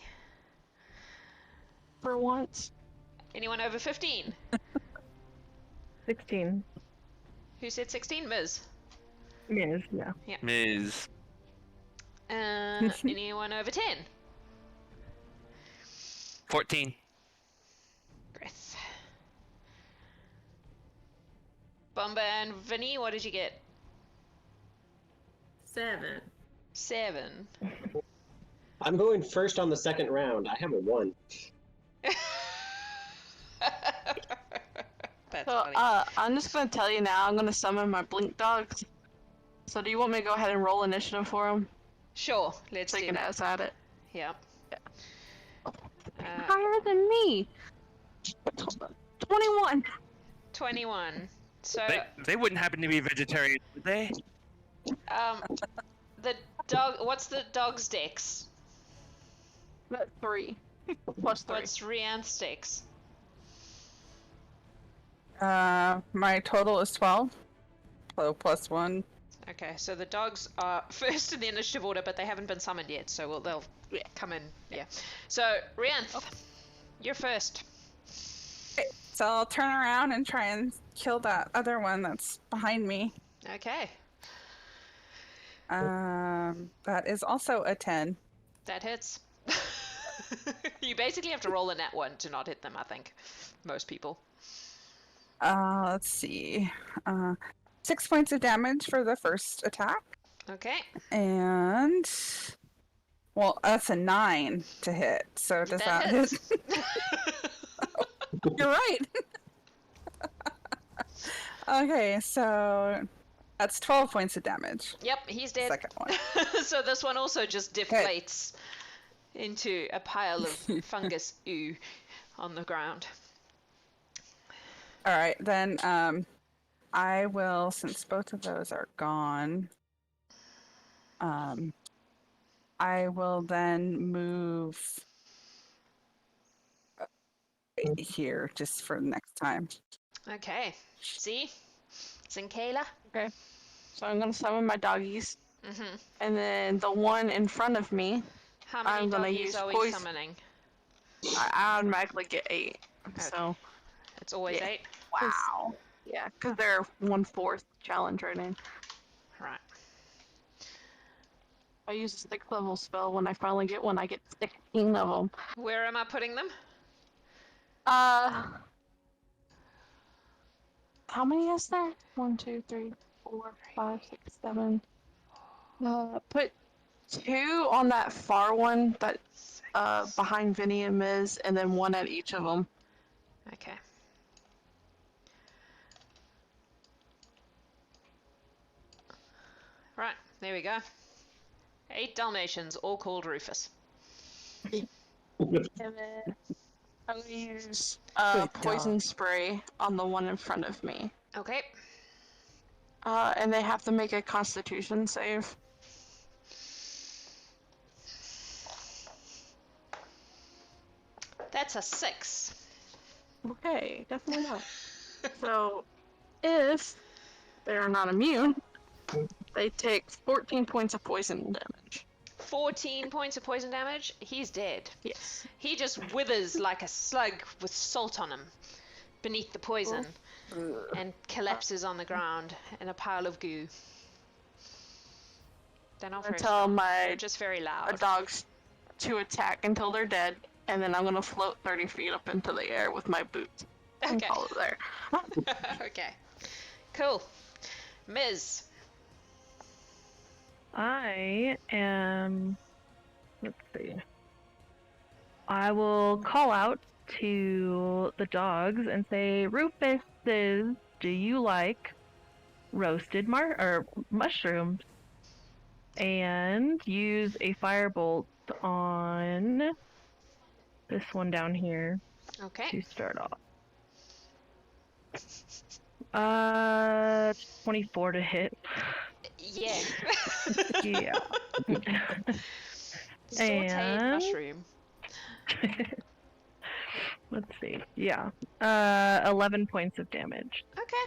for once. Anyone over 15? 16. Who said 16? Ms. Yes, yeah. Ms. Anyone over 10? 14. Greth. Bombah and Vini, what did you get? 7. 7. I'm going first on the second round. I have a 1. That's So, funny. I'm just gonna tell you now, I'm gonna summon my blink dogs. So do you want me to go ahead and roll initiative for them? Sure, let's So you do can that. ask at it. Yeah. Higher than me! 21! 21. So, They wouldn't happen to be vegetarian, would they? the dog, what's the dog's dex? That's 3. Plus 3. What's Reanth's dex? My total is 12. So plus 1. Okay, so the dogs are first in the initiative order, but they haven't been summoned yet, so they'll come in. Yeah. So, Reanth, you're first. So I'll turn around and try and kill that other one that's behind me. Okay, That is also a 10. that hits. You basically have to roll a nat 1 to not hit them, I think. Most people. Let's see. 6 points of damage for the first attack. Okay. And well, that's a 9 to hit. So does that hit? hits. You're right. Okay, so that's 12 points of damage. Yep, he's dead. Second one. So this one also just deflates into a pile of fungus ooh on the ground. All right, then I will, since both of those are gone, I will then move right here just for next time. Okay. See? Zinkayla? Okay. So I'm gonna summon my doggies. Mm-hmm. And then the one in front of me, How many I'm gonna doggies use are we poison. summoning? I automatically get 8. So, It's always Yeah. 8? wow. Yeah, because they're 1/4 challenge rating. Right. I use a 6th level spell. When I finally get one, I get 16 of them. Where am I putting them? How many is there? 1, 2, 3, 4, 5, 6, 7. Put 2 on that far one that behind Vini and Miz, and then 1 at each of them. Okay. Right, there we go. 8 Dalmatians, all called Rufus. And then I'm gonna use poison spray on the one in front of me. Okay. And they have to make a Constitution save. That's a 6. Okay, definitely not. So, if they are not immune, they take 14 points of poison damage. 14 points of poison damage. He's dead. Yes. He just withers like a slug with salt on him beneath the poison and collapses on the ground in a pile of goo. They're not very Tell strong. my They're just very loud. dogs to attack until they're dead, and then I'm gonna float 30 feet up into the air with my boots and Okay. call it there. Okay. Cool. Ms. I am. Let's see. I will call out to the dogs and say, Rufuses, do you like roasted mushrooms? And use a firebolt on this one down here Okay. to start off. 24 to hit. Yeah. Yeah. Sauteed And- mushroom. Let's see. Yeah. 11 points of damage. Okay.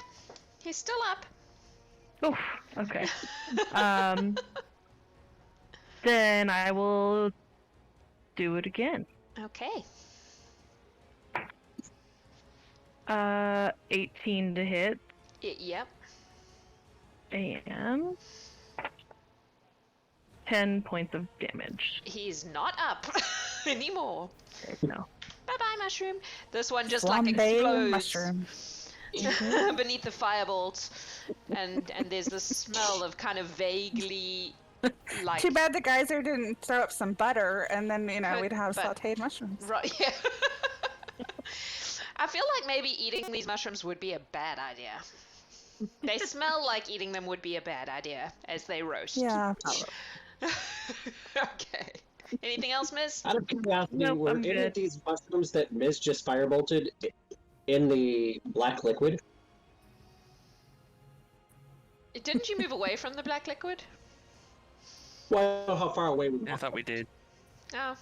He's still up. Oh, okay. Then I will do it again. Okay. 18 to hit Yep. and 10 points of damage. He's not up anymore. No. Bye-bye, mushroom. This one just Flambe like explodes mushroom. beneath the firebolt, and there's the smell of kind of vaguely like. Too bad the geyser didn't throw up some butter, and then But- we'd have but- sautéed mushrooms. Right. Yeah. I feel like maybe eating these mushrooms would be a bad idea. They smell like eating them would be a bad idea as they roast. Yeah. Okay. Anything else, Miss? Out of curiosity, Nope, were I'm any good. of these mushrooms that Miz just firebolted in the black liquid? Didn't you move away from the black liquid? Well, how far away we I thought we did. Oh.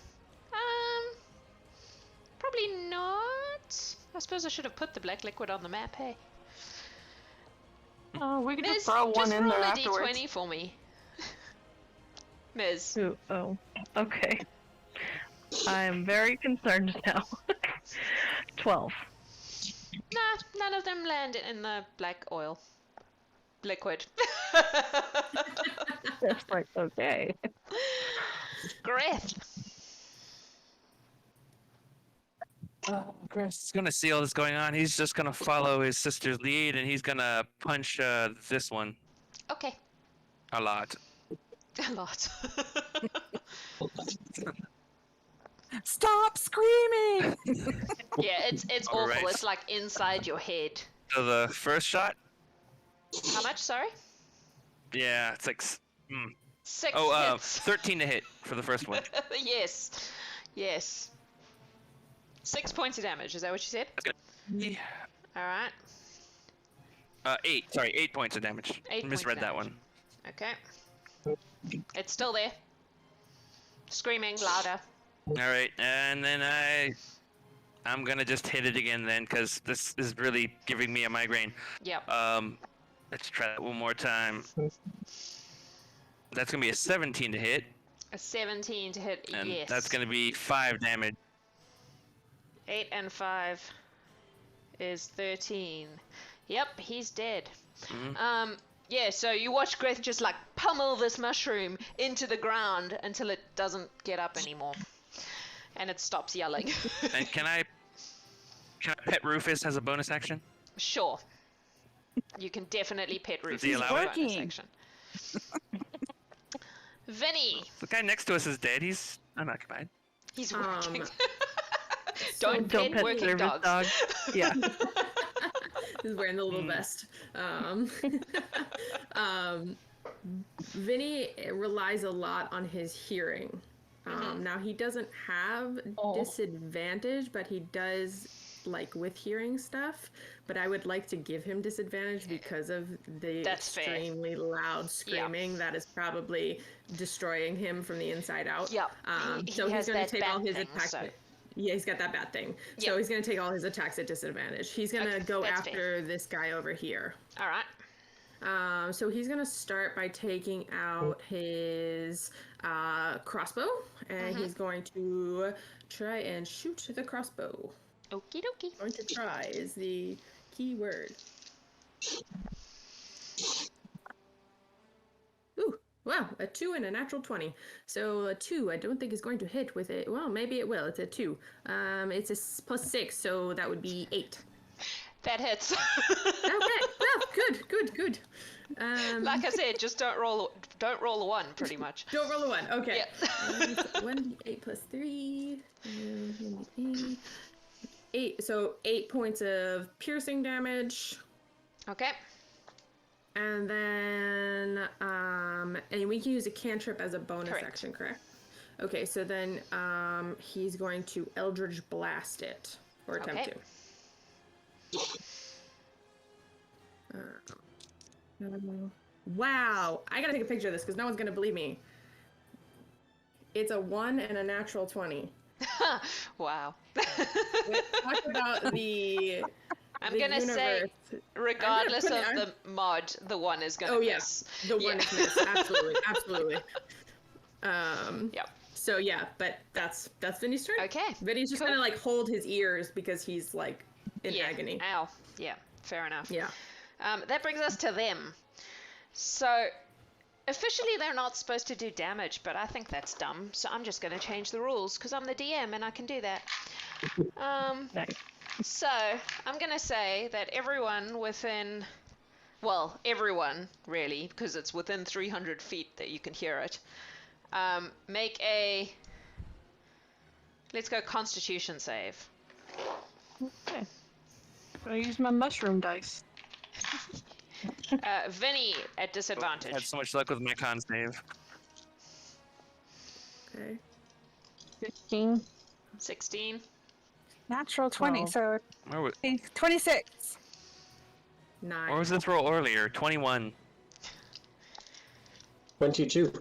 Probably not. I suppose I should have put the black liquid on the map, hey? Oh, we could Miz, just throw one just in roll there a afterwards. d20 for me. Miz. Ooh, oh, okay. I'm very concerned now. 12. Nah, none of them land in the black oil. Liquid. That's like, okay. Greth. Greth's gonna see all this going on. He's just gonna follow his sister's lead, and he's gonna punch this one Okay. a lot. A lot. Stop screaming! Yeah, it's awful. Alright. It's like inside your head. So the first shot, How much? Sorry. yeah, it's like 6 hits. 13 to hit for the first one. Yes. Yes. 6 points of damage. Is that what you said? Yeah. All right. 8. Sorry, 8 points of damage. 8 points of Misread that damage. one. Okay. It's still there. Screaming louder. All right, and then I'm gonna just hit it again then, because this is really giving me a migraine. Yep. Let's try that one more time. That's gonna be a 17 to hit, A 17 to hit. and Yes. that's gonna be 5 damage. 8 and 5 is 13. Yep, he's dead. Mhm. Yeah, so you watch Greth just like pummel this mushroom into the ground until it doesn't get up anymore. And it stops yelling. And can I pet Rufus as a bonus action? Sure. You can definitely pet Rufus. he as a allow it? bonus Working. action. Vinny, The guy next to us is dead. He's unoccupied. he's working. Don't Don't pet Don't pet working service dogs. dogs. Yeah. He's wearing the little vest. Vinny relies a lot on his hearing. Now he doesn't have disadvantage, but he does like with hearing stuff. But I would like to give him disadvantage because of the extremely loud screaming that is probably destroying him from the inside out. Yep. So he's going to take all his attacks. So. Yeah, he's got that bad thing. Yep. So he's going to take all his attacks at disadvantage. He's going to go after this guy over here. All right. So he's going to start by taking out his crossbow, and he's going to try and shoot the crossbow. Okie dokie. Going to try is the key word. Ooh, wow, a 2 and a natural 20. So a 2 I don't think is going to hit with it. Well, maybe it will. It's a 2. It's a +6, so that would be 8. That hits. Okay, well, good. Like I said, just don't roll a 1, pretty much. Don't roll a 1, okay. Yep. 1d8 plus 3. 8, so 8 points of piercing damage. Okay. And then, and we can use a cantrip as a bonus action, correct? Okay, so then he's going to Eldritch Blast it, or attempt to. Wow, I gotta take a picture of this because no one's gonna believe me. It's a 1 and a natural 20. Wow. Let's talk about the. I'm gonna say, regardless of the mod, the 1 is gonna miss. The 1 is miss. Absolutely. Yep. So yeah, but that's Vinny's turn. Okay. Vinny's just gonna like hold his ears because he's like in agony. Ow. Yeah. Fair enough. Yeah. That brings us to them. So, officially they're not supposed to do damage, but I think that's dumb. So I'm just going to change the rules because I'm the DM and I can do that. Nice. So I'm going to say that everyone within, well, everyone really, because it's within 300 feet that you can hear it, make a, let's go Constitution save. Okay. I use my mushroom dice. Vinny at disadvantage. I had so much luck with my con save. Okay. 15. 16. Natural 20, so 26. 9. What was this roll earlier? 21. 22.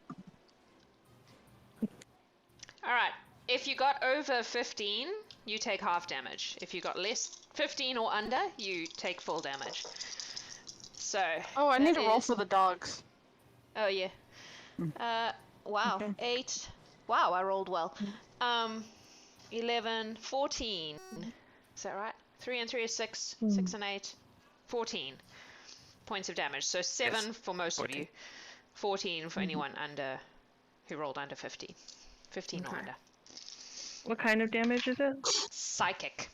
Alright, if you got over 15, you take half damage. If you got less, 15 or under, you take full damage. So. Oh, I need to roll for the dogs. Oh, yeah. Wow, Okay. 8. Wow, I rolled well. 11, 14. Is that right? 3 and 3 is 6. 6 and 8. 14 points of damage. So 7 for most 14. of you. 14 for anyone under who rolled under 50. 15 or under. What kind of damage is it? Psychic.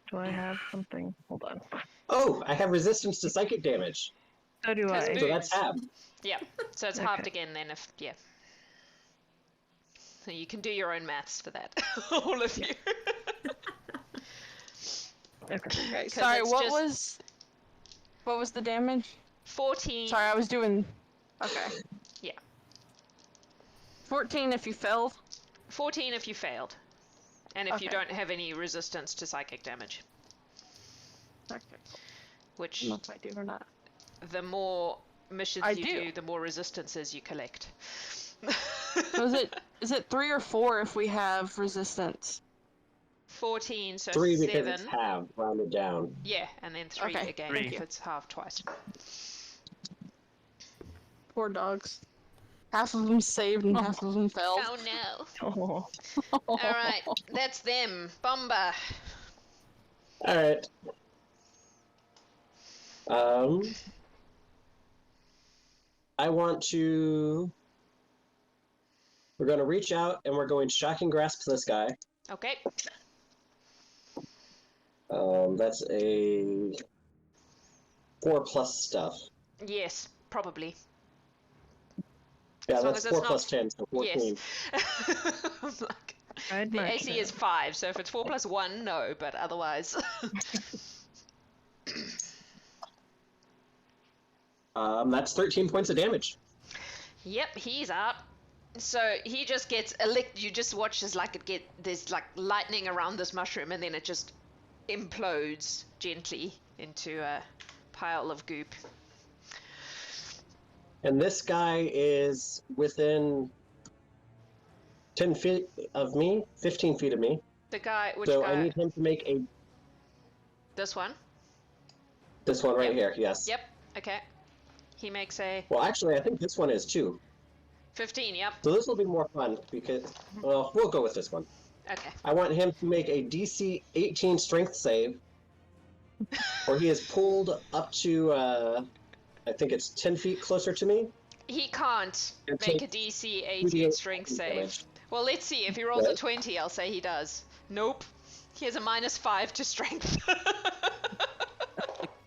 Do I have something? Hold on. Oh, I have resistance to psychic damage. So do I. So that's half. Yeah. So it's halved again then if, yeah. So you can do your own maths for that. All of you. Okay. Sorry, what was the damage? 14. Sorry, I was doing. Okay. Yeah. 14 if you failed. 14 if you failed. And if you Okay. don't have any resistance to psychic damage. Okay. Which, I don't know if I do or not. the more missions I you do. do, the more resistances you collect. So is it 3 or 4 if we have resistance? 14, so 3 because 7. it's half, rounded down. Yeah, and then 3 Okay, again thank if you. it's halved twice. Poor dogs. Half of them saved and half of them failed. Oh no. Oh. Alright, that's them. Bombah. Alright. I want to... We're going to reach out and we're going shocking grasp this guy. Okay. That's a 4+ stuff. Yes, probably. Yeah, As long that's as it's 4 plus 10, so 14. Yes. I'm like, I'd the match AC that. is 5, so if it's 4 plus 1, no, but otherwise. That's 13 points of damage. Yep, he's up. So he just gets you just watch as there's like lightning around this mushroom, and then it just implodes gently into a pile of goop. And this guy is within 10 feet of me, 15 feet of me. The guy, which so guy? I need him to make a... This one? This one right here, yes. Yep, okay. He makes a... Well, actually, I think this one is too. 15, yep. So this will be more fun because, well, we'll go with this one. Okay. I want him to make a DC 18 strength save, or he is pulled up to, I think it's 10 feet closer to me. He can't And make take a DC 18 strength save. damage. Well, let's see. If he rolls a What? 20, I'll say he does. Nope. He has a -5 to strength.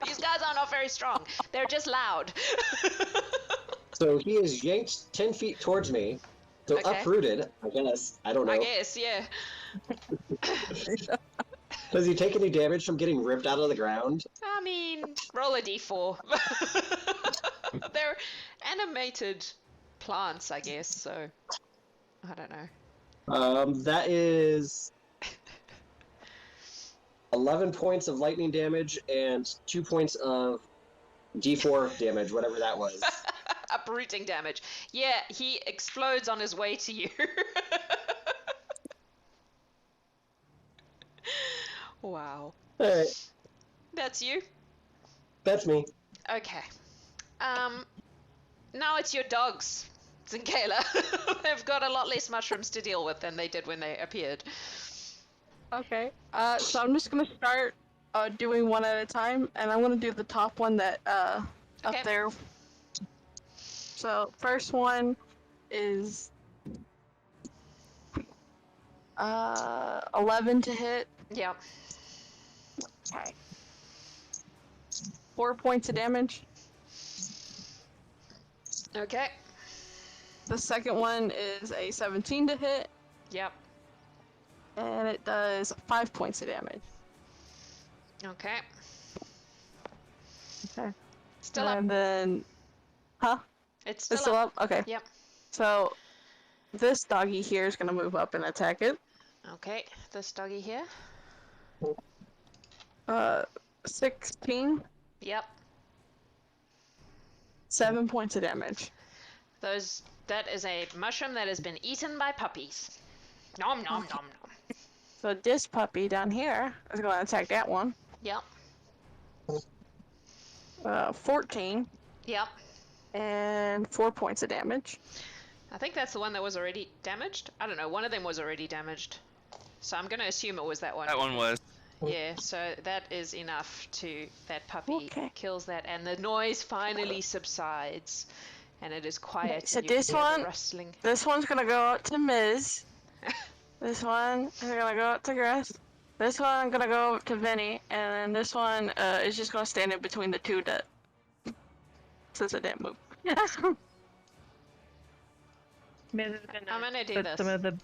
These guys are not very strong. They're just loud. So he is yanked 10 feet towards me. So Okay. uprooted, I guess. I don't know. I guess, yeah. Does he take any damage from getting ripped out of the ground? I mean, roll a d4. They're animated plants, I guess, so I don't know. That is 11 points of lightning damage and 2 points of D4 damage, whatever that was. Uprooting damage. Yeah, he explodes on his way to you. Wow. Alright, That's you? that's me. Okay. Now it's your dogs, Zinkayla. They've got a lot less mushrooms to deal with than they did when they appeared. Okay. So I'm just gonna start doing one at a time, and I'm gonna do the top one that Okay. up there. So first one is 11 to hit. Yep. Okay. 4 points of damage. Okay. The second one is a 17 to hit, Yep. and it does 5 points of damage. Okay. Okay. Still up. And then, huh? It's still, It's still up? Okay. Yep. So this doggy here is gonna move up and attack it. Okay. This doggy here. 16, Yep. 7 points of damage. That is a mushroom that has been eaten by puppies. Nom nom nom nom. So this puppy down here is gonna attack that one. Yep. 14 Yep. and 4 points of damage. I think that's the one that was already damaged. I don't know. One of them was already damaged. So I'm going to assume it was that one. That one was. Yeah, so that is enough to... That puppy Okay. kills that, and the noise finally subsides. And it is quiet. So and you can this hear the one- rustling. This one's gonna go out to Ms. This one is gonna go out to Greth. This one I'm gonna go to Vini, and then this one is just gonna stand in between the two that since it didn't move. Miz is I'm gonna do put this. some of the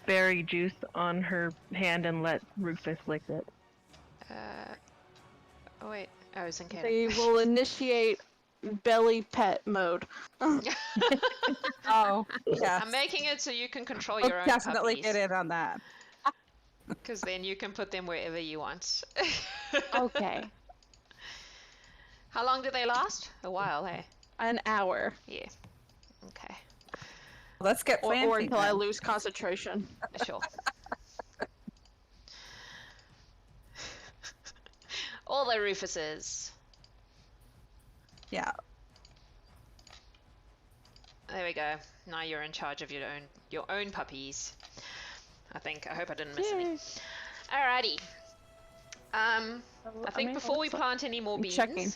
berry juice on her hand and let Rufus lick it. Oh, wait. Oh, it's in They will initiate belly pet mode. Oh, yeah. I'm making it so you can control We'll your own definitely puppies. get in on that. Because then you can put them wherever you want. Okay. How long do they last? A while, hey? An hour. Yeah. Okay. Let's get Or fancy until I then. lose concentration. Sure. All the Rufuses. Yeah. There we go. Now you're in charge of your own puppies. I think. I hope I didn't miss any. Alrighty. I think before we plant any more beans, checking.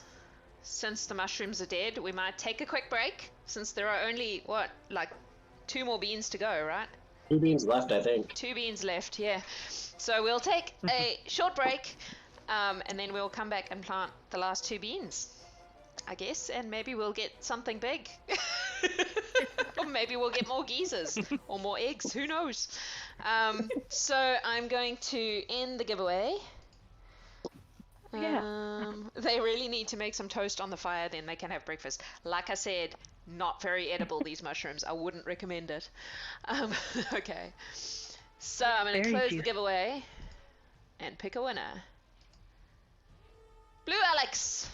since the mushrooms are dead, we might take a quick break. Since there are only like 2 more beans to go, right? 2 beans left, I think. 2 beans left, yeah. So we'll take a short break, and then we'll come back and plant the last 2 beans, I guess, and maybe we'll get something big. Or maybe we'll get more geezers or more eggs, who knows? So I'm going to end the giveaway. They really need to make some toast on the fire, then they can have breakfast. Like I said, not very edible, these mushrooms. I wouldn't recommend it. Okay. So I'm going to close the giveaway and pick a winner. Blue Alex!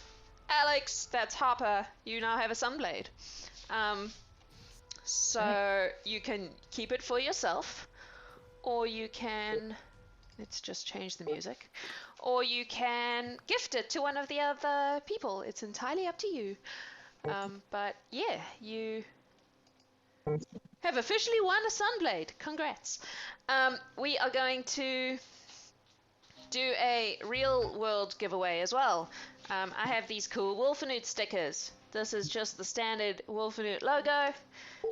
Alex, that's Harper. You now have a Sunblade. So you can keep it for yourself, or you can... Let's just change the music. Or you can gift it to one of the other people. It's entirely up to you. But yeah, you have officially won a Sunblade. Congrats. We are going to do a real world giveaway as well. I have these cool Wolfenute stickers. This is just the standard Wolfenute logo.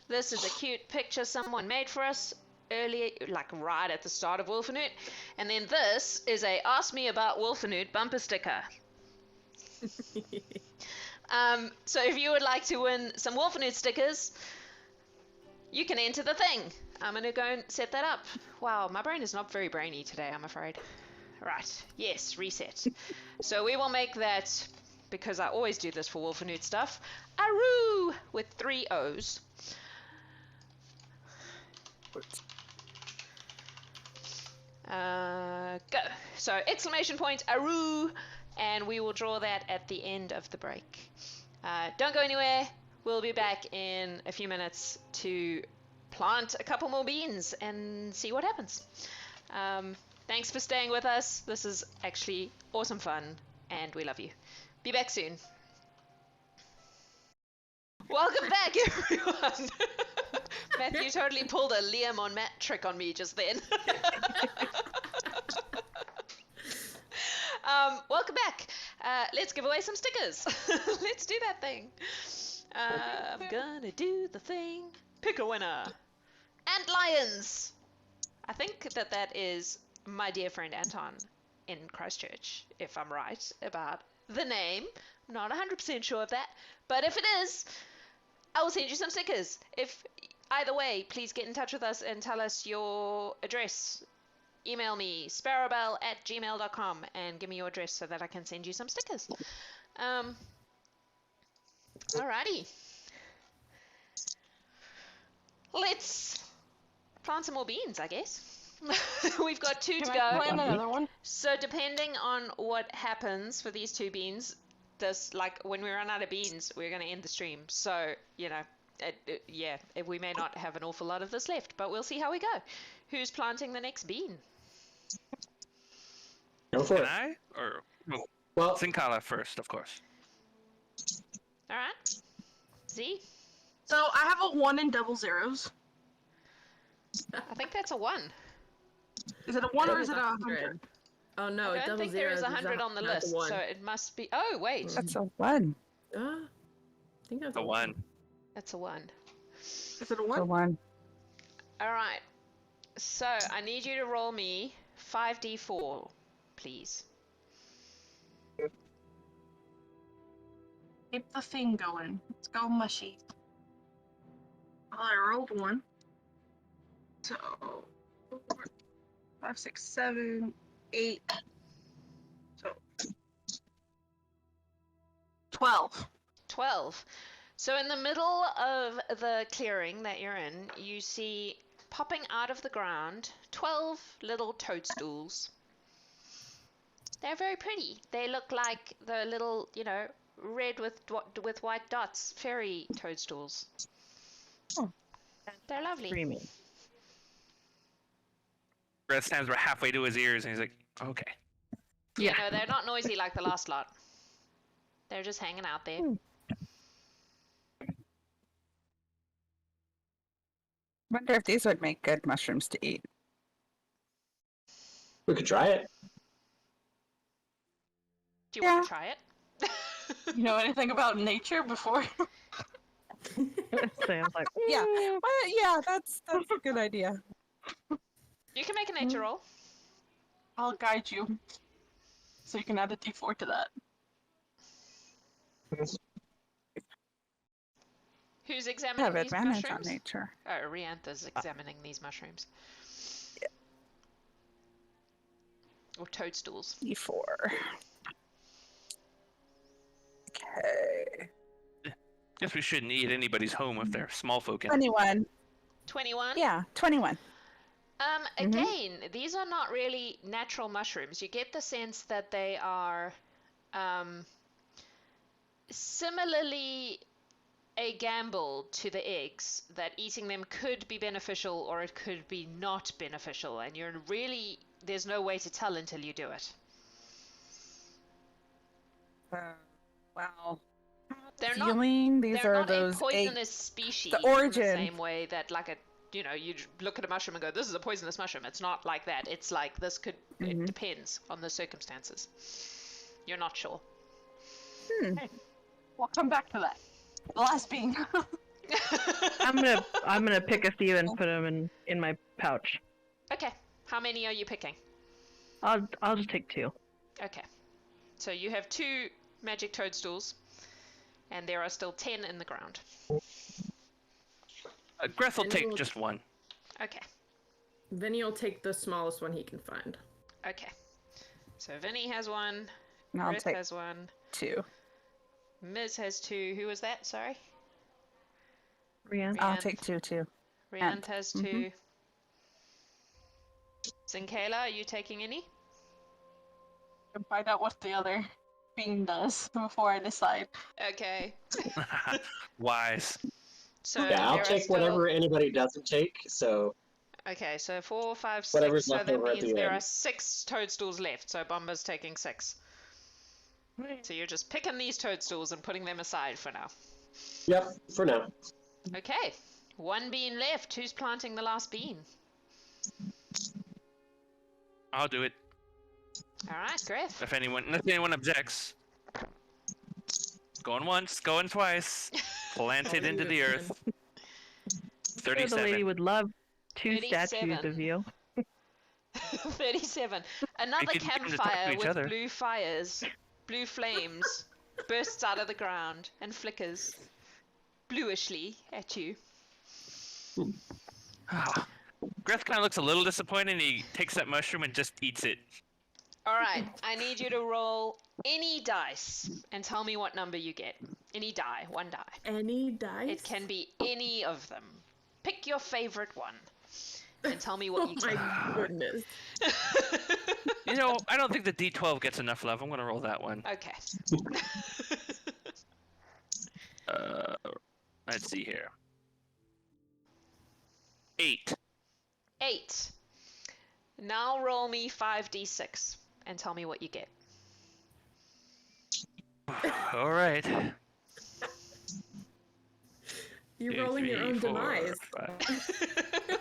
This is a cute picture someone made for us earlier, like right at the start of Wolfenute. And then this is a Ask Me About Wolfenute bumper sticker. So if you would like to win some Wolfenute stickers, you can enter the thing. I'm going to go and set that up. Wow, my brain is not very brainy today, I'm afraid. Right, yes, reset. So we will make that, because I always do this for Wolfenute stuff, Aru with 3 O's. Go. So exclamation point Aru, and we will draw that at the end of the break. Don't go anywhere. We'll be back in a few minutes to plant a couple more beans and see what happens. Thanks for staying with us. This is actually awesome fun, and we love you. Be back soon. Welcome back, everyone. Matthew totally pulled a Liam on Matt trick on me just then. Welcome back. Let's give away some stickers. Let's do that thing. I'm gonna do the thing. Pick a winner. And Lions. I think that is my dear friend Anton in Christchurch, if I'm right about the name. I'm not 100% sure of that, but if it is, I will send you some stickers. If either way, please get in touch with us and tell us your address. Email me, sparabel@gmail.com, and give me your address so that I can send you some stickers. Alrighty. Let's plant some more beans, I guess. We've got 2 to go. Plant another one? So depending on what happens for these 2 beans, this, like, when we run out of beans, we're going to end the stream. So, you know, yeah, we may not have an awful lot of this left, but we'll see how we go. Who's planting the next bean? Go for Can it. I? Or Well, Zinkayla first, of course. All right. Z? So I have a 1 in double zeros. I think that's a 1. Is it a 1 or is it a 100? Oh no, I don't think there is 100 on the list, so it must be... Oh, wait. That's a 1. I think that's A 1. That's a 1. Is it a 1? A 1. All right. So I need you to roll me 5d4, please. Keep the thing going. Let's go mushy. Well, I rolled 1. So 4, 5, 6, 7, 8. So 12. 12. So in the middle of the clearing that you're in, you see popping out of the ground 12 little toadstools. They're very pretty. They look like the little, you know, red with white dots fairy toadstools. Oh. They're lovely. Dreamy. Greth stands about halfway to his ears, and he's like, okay. You know, they're not noisy like the last lot. They're just hanging out there. Wonder if these would make good mushrooms to eat. we could try it. Do you want to try it? You know anything about nature before? Sam's like, Yeah, well, yeah, that's a good idea. You can make a nature roll. I'll guide you. So you can add a d4 to that. Who's I examining have these advantage on mushrooms? nature. Oh, Reanth is examining these mushrooms. Yeah. Or toadstools. D4. Guess we shouldn't eat anybody's home if they're small folk. 21. 21? Yeah, 21. Again, these are not really natural mushrooms. You get the sense that they are similarly a gamble to the eggs, that eating them could be beneficial or it could be not beneficial, and there's no way to tell until you do it. Wow. They're Feeling these they're are not those a poisonous species the origin. in the same way that you look at a mushroom and go, this is a poisonous mushroom. It's not like that. It's like this could, it depends on the circumstances. You're not sure. Okay. We'll come back to that. The last bean. I'm gonna pick a few and put them in my pouch. Okay. How many are you picking? I'll just take 2. Okay. So you have 2 magic toadstools, and there are still 10 in the ground. Greth will take just 1. Okay. Vinny will take the smallest one he can find. Okay. So Vinny has 1. I'll Greth take has 1. 2. Miz has 2. Who was that? Sorry. Reanth. I'll take 2 too. Reanth has 2. Zinkayla, are you taking any? And find out what the other bean does before I decide. Okay. Wise. So Yeah, I'll there are take still... whatever anybody doesn't take. So Okay, so 4, 5, 6. Whatever's So left that over at means the there end. are 6 toadstools left. So Bombah's taking 6. So you're just picking these toadstools and putting them aside for now. yep, for now. Okay, 1 bean left. Who's planting the last bean? I'll do it. All right, Greth. Unless anyone objects. Going once, going twice. Planted into the earth. The lady 37. would love 2 statues 37. of you. 37. Another could get them to talk to campfire each with other. blue flames, bursts out of the ground and flickers bluishly at you. Greth kind of looks a little disappointed, and he takes that mushroom and just eats it. All right, I need you to roll any dice and tell me what number you get. Any die, 1 die. Any dice? It can be any of them. Pick your favorite one and tell me what you Oh get. my goodness. You know, I don't think the D12 gets enough love. I'm gonna roll that one. Okay. Let's see here. 8. 8. Now roll me 5d6 and tell me what you get. All right. You're 2, rolling your 3, own 4, demise. 5.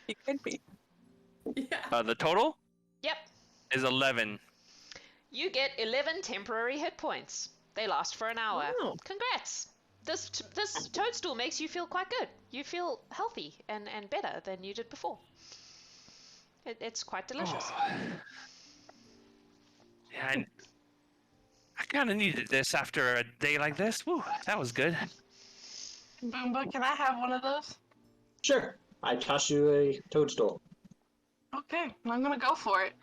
It could be. Yeah. The total Yep. is 11. You get 11 temporary hit points. They last for an hour. Oh. Congrats! This toadstool makes you feel quite good. You feel healthy and better than you did before. It's quite delicious. Yeah, I kind of needed this after a day like this. Woo, that was good. Boomba, can I have one of those? Sure. I toss you a toadstool. Okay, I'm gonna go for it.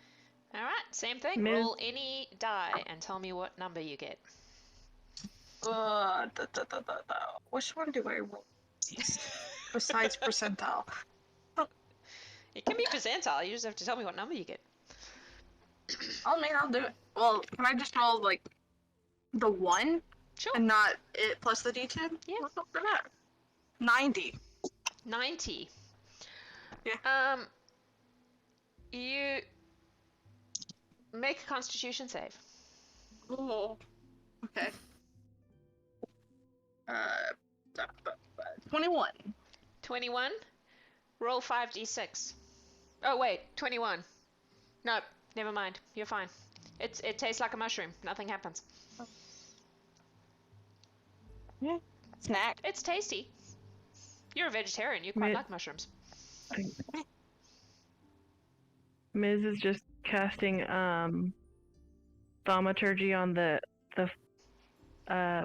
All right, same thing. Miss- Roll any die and tell me what number you get. Which one do I roll? Besides percentile. It can be percentile. You just have to tell me what number you get. I'll do it. Well, can I just roll like the 1 Sure. and not it plus the D10? Yeah. Let's go for that. 90. 90. Yeah. You make a Constitution save. Oh. Okay. 21. 21. Roll 5d6. Oh wait, 21. Nope, never mind. You're fine. It tastes like a mushroom. Nothing happens. Yeah. Snack. It's tasty. You're a vegetarian. You quite Mid- like mushrooms. Miz is just casting thaumaturgy on the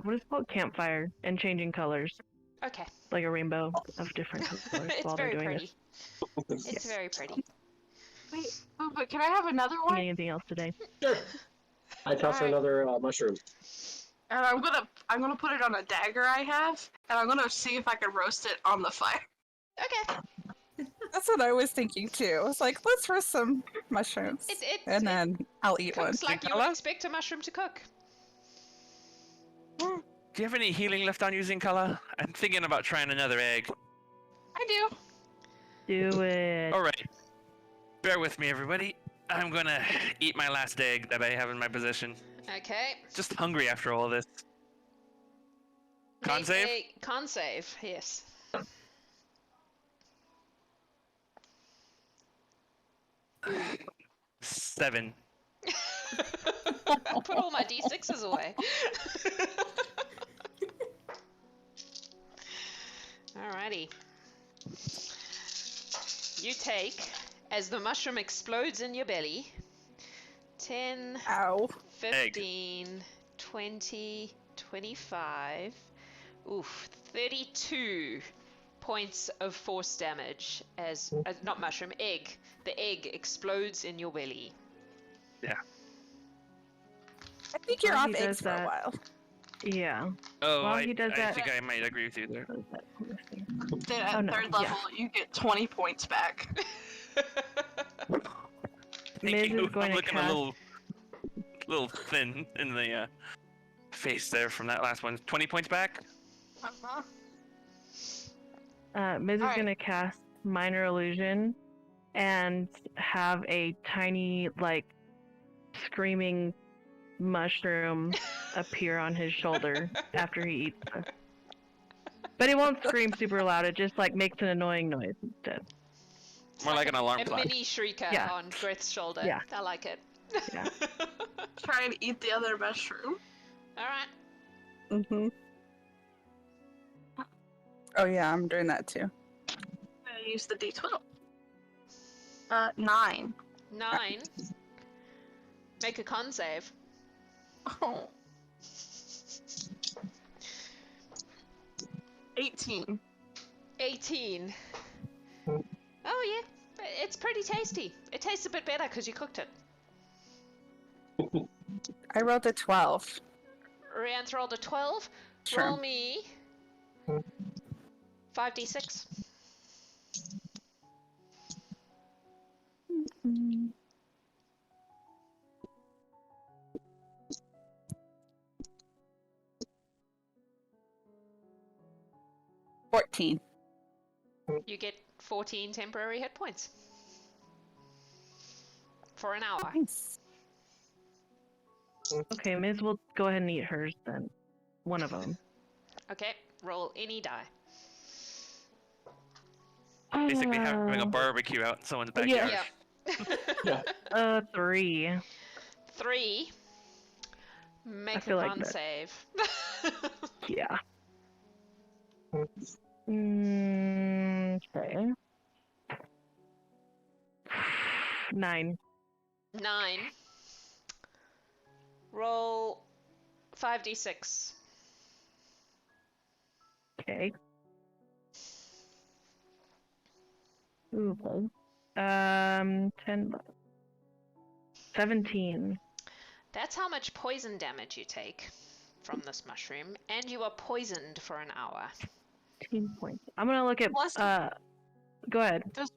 what is it called, campfire, and changing colors Okay. like a rainbow of different colors It's while they're very doing pretty. this. It's very pretty. Wait, but can I have another one? Anything else today? Sure. I toss her Alright. another mushroom. And I'm gonna put it on a dagger I have, and I'm gonna see if I can roast it on the fire. Okay. That's what I was thinking too. I was like, let's roast some mushrooms, and then I'll eat one. Cooks like you would expect a mushroom to cook. Do you have any healing left on you, Zinkayla? I'm thinking about trying another egg. I do. Do it. Alright. Bear with me, everybody. I'm gonna eat my last egg that I have in my possession. Okay. Just hungry after all this. Con Make save? a con save, yes. Seven. I'll put all my d6s away. Alrighty. You take, as the mushroom explodes in your belly, 10, Ow. 15, 20, 25, 32 points of force damage as, not mushroom, egg. The egg explodes in your belly. Yeah. I think you're While off he eggs does for a that- while. Yeah. Oh, While I he does that- think I might agree with you there. What is that? Then at Oh, no, third yeah. level, you get 20 points back. Thank Miz you. is going I'm to looking cast. a little thin in the face there from that last one. 20 points back? Uh-huh. Miz is Alright. going to cast Minor Illusion and have a tiny, like, screaming mushroom appear on his shoulder after he eats it. But it won't scream super loud, it just, like, makes an annoying noise instead. More like an alarm a clock. mini shrieker Yeah. on Greth's shoulder. Yeah. I like it. Yeah. Try and eat the other mushroom. Alright. Mm-hmm. Oh yeah, I'm doing that too. I'm gonna use the D12. 9. 9. Make a con save. Oh. 18. 18. Oh yeah, it's pretty tasty. It tastes a bit better because you cooked it. I rolled a 12. Reanth rolled a 12. Sure. Roll me 5d6. Mm. $14. You get 14 temporary hit points. For an hour. Nice. Okay, Miz will go ahead and eat hers then. One of them. Okay, roll any die. Basically having a barbecue out in someone's backyard. Yeah. 3. 3. Make a feel like con that. save. Yeah. Okay. 9. 9. Roll 5d6. Okay. Okay. 10. 17. That's how much poison damage you take from this mushroom, and you are poisoned for an hour. 18 points. I'm gonna look at. Plus- Go ahead. Does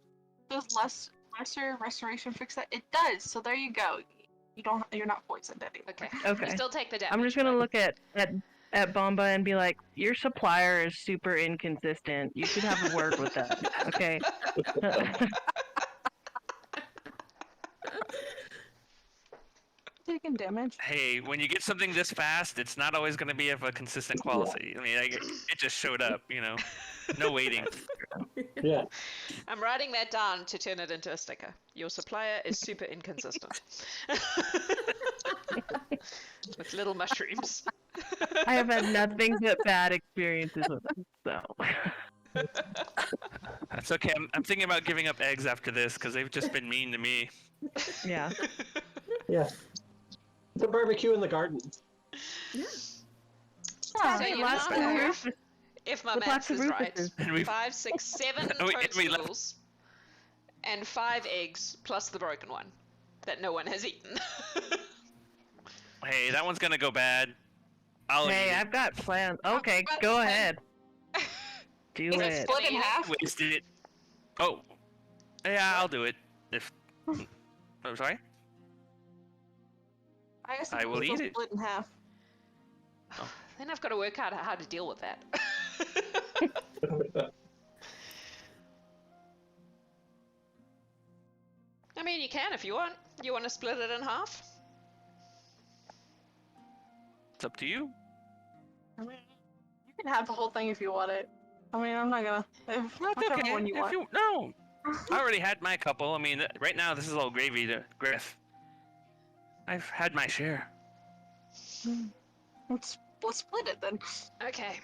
lesser restoration fix that? It does. So there you go. You're not poisoned anymore. Okay. Okay. You still take the damage. I'm just gonna but- look at Bombah and be like, your supplier is super inconsistent. You should have a word with that. Okay. Taking damage. Hey, when you get something this fast, it's not always going to be of a consistent quality. I mean, it just showed up, you know. No waiting. Yeah. I'm writing that down to turn it into a sticker. Your supplier is super inconsistent. With little mushrooms. I have had nothing but bad experiences with them, so. That's okay. I'm thinking about giving up eggs after this because they've just been mean to me. Yeah. Yeah. It's a barbecue in the garden. So Hey, you lots now of have, Rufus. if my With maths lots of is right, Rufuses. And we've 5, 6, 7 We left- toadstools and 5 eggs plus the broken one that no one has eaten. Hey, that one's gonna go bad. I'll Hey, eat it. I've got plans. Okay, go ahead. Do Is it it. split in half? Wasted it. Oh, yeah, I'll do it. If I'm sorry, I guess I will eat it. split in half. Then I've got to work out how to deal with that. I mean, you can if you want. You want to split it in half? It's up to you. I mean, you can have the whole thing if you want it. I mean, I'm not gonna. Whichever Okay, one you if want. you no, I already had my couple. I mean, right now this is all gravy to Greth. I've had my share. Let's split it then. Okay.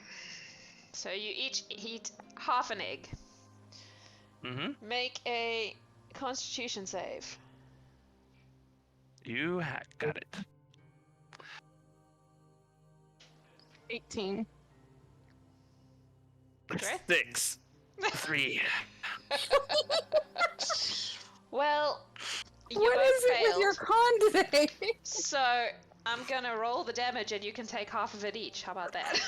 So you each eat half an egg. Mm-hmm. Make a Constitution save. You got it. 18. Greth? 6, 3. Well, you What both is it failed. with your con today? So I'm gonna roll the damage, and you can take half of it each. How about that?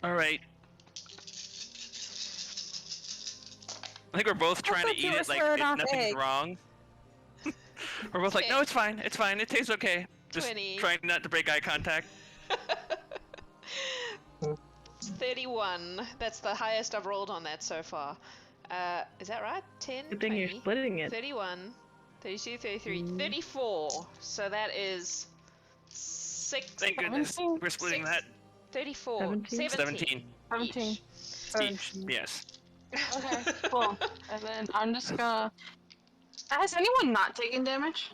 All right. I think we're both trying to thought you eat were it like swearing off nothing's egg. wrong. We're both like, no, it's fine. It's fine. It tastes okay. Just 20. trying not to break eye contact. 31. That's the highest I've rolled on that so far. Is that right? 10, Good thing 20, you're splitting it. 31, 32, 33, 34. So that is 6. Thank goodness. 17? We're splitting Six. that. 34. 17? 17. 17. Each. Each. Yes. Okay, cool. And then I'm just gonna. Has anyone not taken damage?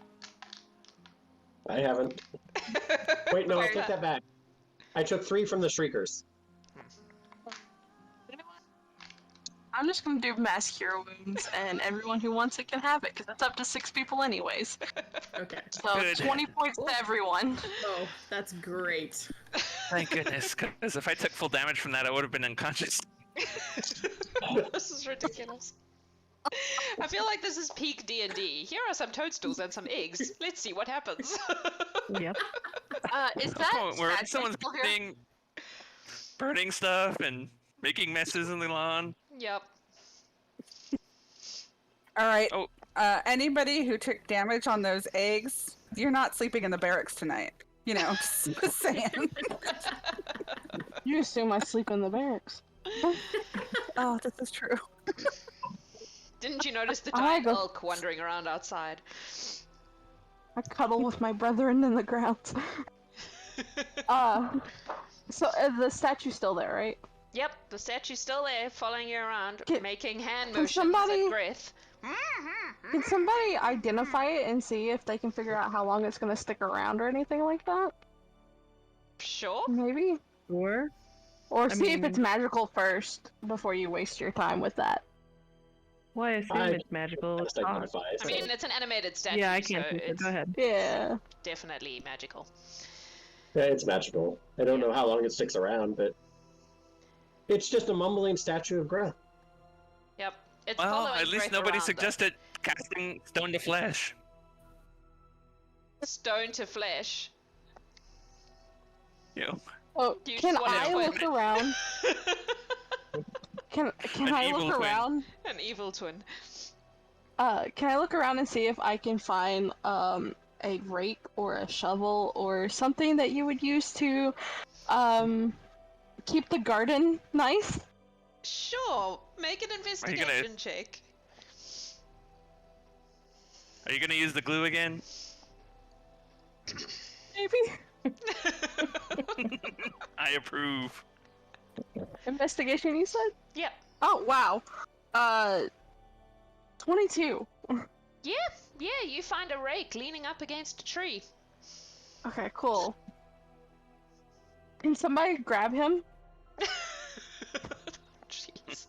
I haven't. Wait, no, I Okay. take that back. I took 3 from the Shriekers. I'm just gonna do mass cure wounds, and everyone who wants it can have it, because it's up to 6 people anyways. Okay. So Good. 20 points to everyone. Oh, that's great. Thank goodness. Because if I took full damage from that, I would have been unconscious. This is ridiculous. I feel like this is peak D&D. Here are some toadstools and some eggs. Let's see what happens. Yep. Is The that point where Sad someone's still here? burning stuff and making messes in the lawn. Yep. All right. Oh. Anybody who took damage on those eggs, you're not sleeping in the barracks tonight. You know, just saying. You assume I sleep in the barracks. Oh, this is true. Didn't you notice the I giant go- elk wandering around outside? I cuddle with my brethren in the ground. So the statue's still there, right? Yep, the statue's still there, following you around, Can- making hand can motions somebody- at Greth. Can somebody identify it and see if they can figure out how long it's gonna stick around or anything like that? Sure. Maybe? Sure. Or I see if mean- it's magical first before you waste your time with that. Well, I assume I- it's magical. Best It's identify. I So. mean, it's an animated statue, yeah, I so can't see it. it's Go ahead. Yeah. definitely magical. Yeah, it's magical. I don't know how long it sticks around, but it's just a mumbling statue of Greth. Yep. It's Well, following at least Greth nobody around, though. suggested casting stone to flesh. Stone to flesh. You know, Oh, You can just wanna I quit. look around? Can An I evil look twin. around? An evil twin. Can I look around and see if I can find a rake or a shovel or something that you would use to keep the garden nice? Sure. Make an investigation check. are you gonna use the glue again? Maybe. I approve. Investigation, you said? Yep. Oh wow. 22. Yeah, you find a rake leaning up against a tree. Okay, cool. Can somebody grab him? Jeez.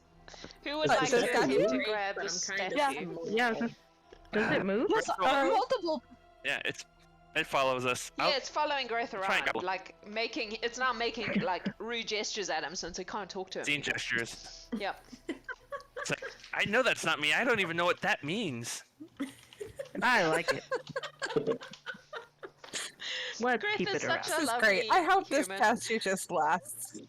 Who would But like does to that him move? to grab But the I'm kind statue? of Yeah, does it move? Yes, Roll. multiple. Yeah, it follows us. Yeah, it's following Greth Fine, around, go. like it's now making like rude gestures at him since it can't talk to him. Scene gestures. Yep. It's like, I know that's not me. I don't even know what that means. I like it. Let's Greth keep is it around. such a This is lovely great. I hope this human. tattoo just lasts.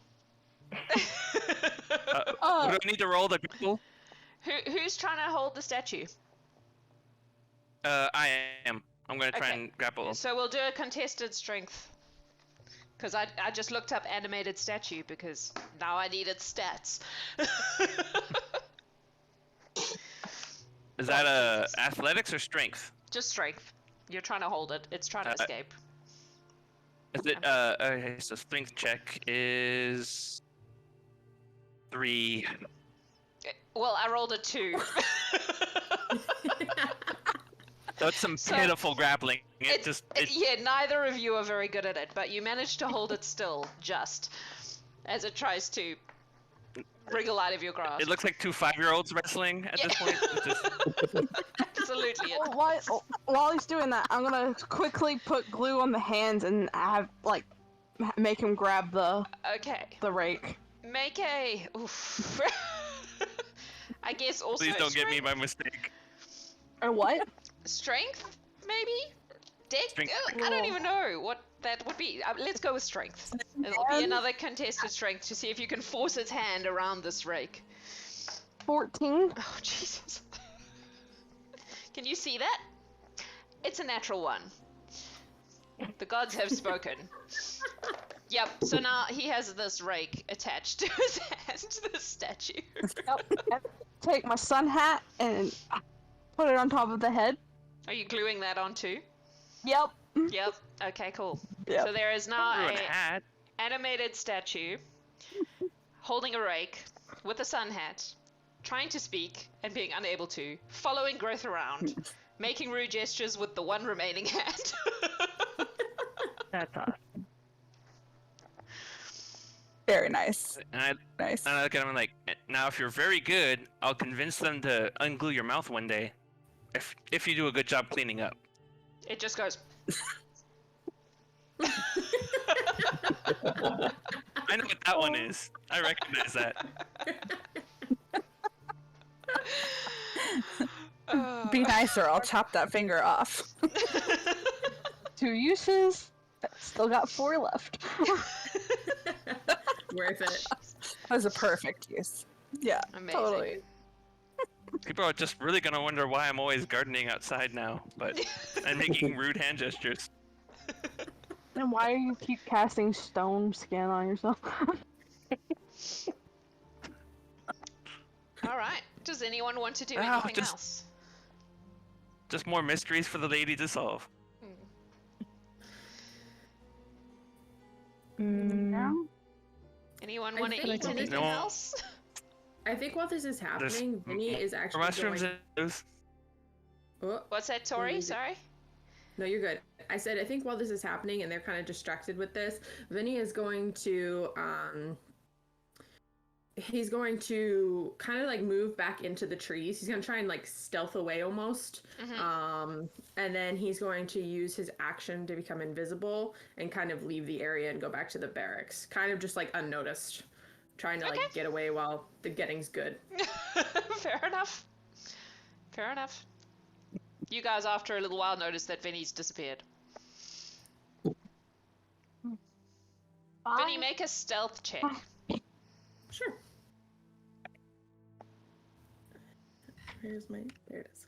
What do we need to roll the grapple? Who's trying to hold the statue? I am. I'm gonna try Okay. and grapple. So we'll do a contested strength. Because I just looked up animated statue because now I needed stats. Is that athletics or strength? Just strength. You're trying to hold it. It's trying to escape. Is it okay, so strength check is 3. Well, I rolled a 2. That's some So, pitiful grappling. It Yeah, neither of you are very good at it, but you managed to hold it still, just as it tries to wriggle out of your grasp. It looks like 2 5-year-olds wrestling at this point. It's just- Absolutely. While he's doing that, I'm gonna quickly put glue on the hands and have make him grab the Okay. rake. Make a. Oof. I guess also. Please don't get me strength? by mistake. Or what? Strength, maybe? Deck? Strength. I don't even know what that would be. Let's go with strength. It'll be another contested strength to see if you can force its hand around this rake. 14. Oh, Jesus. Can you see that? It's a natural 1. The gods have spoken. Yep, so now he has this rake attached to his hand, to the statue. Yep. Take my sun hat and put it on top of the head. Are you gluing that on too? Yep. Yep. Okay, cool. Yep. So there is now Ruin a hat. animated statue holding a rake with a sun hat, trying to speak and being unable to, following Greth around, making rude gestures with the one remaining hand. That's awesome. Very nice. And Nice. I look at him and like, now if you're very good, I'll convince them to unglue your mouth one day. If you do a good job cleaning up. It just goes. I know what that one is. I recognize that. Be nice or I'll chop that finger off. 2 uses. Still got 4 left. Worth it. That was a perfect use. Yeah, Amazing. totally. People are just really gonna wonder why I'm always gardening outside now, but I'm making rude hand gestures. And why do you keep casting stone skin on yourself? All right. Does anyone want to do Ah, anything just- else? Just more mysteries for the lady to solve. Anyone I want to think eat that anything No. else? I think while this is happening, Vinny is actually mushrooms going... and those. Oh, What's that, Tori? What is it? Sorry. no, you're good. I said I think while this is happening and they're kind of distracted with this, Vinny is going to he's going to kind of like move back into the trees. He's gonna try and like stealth away almost. And then he's going to use his action to become invisible and kind of leave the area and go back to the barracks. Kind of just like unnoticed. Trying to Okay. like get away while the getting's good. Fair enough. Fair enough. You guys, after a little while, noticed that Vinny's disappeared. Vinny, make a stealth check. Sure. Where's my... There it is.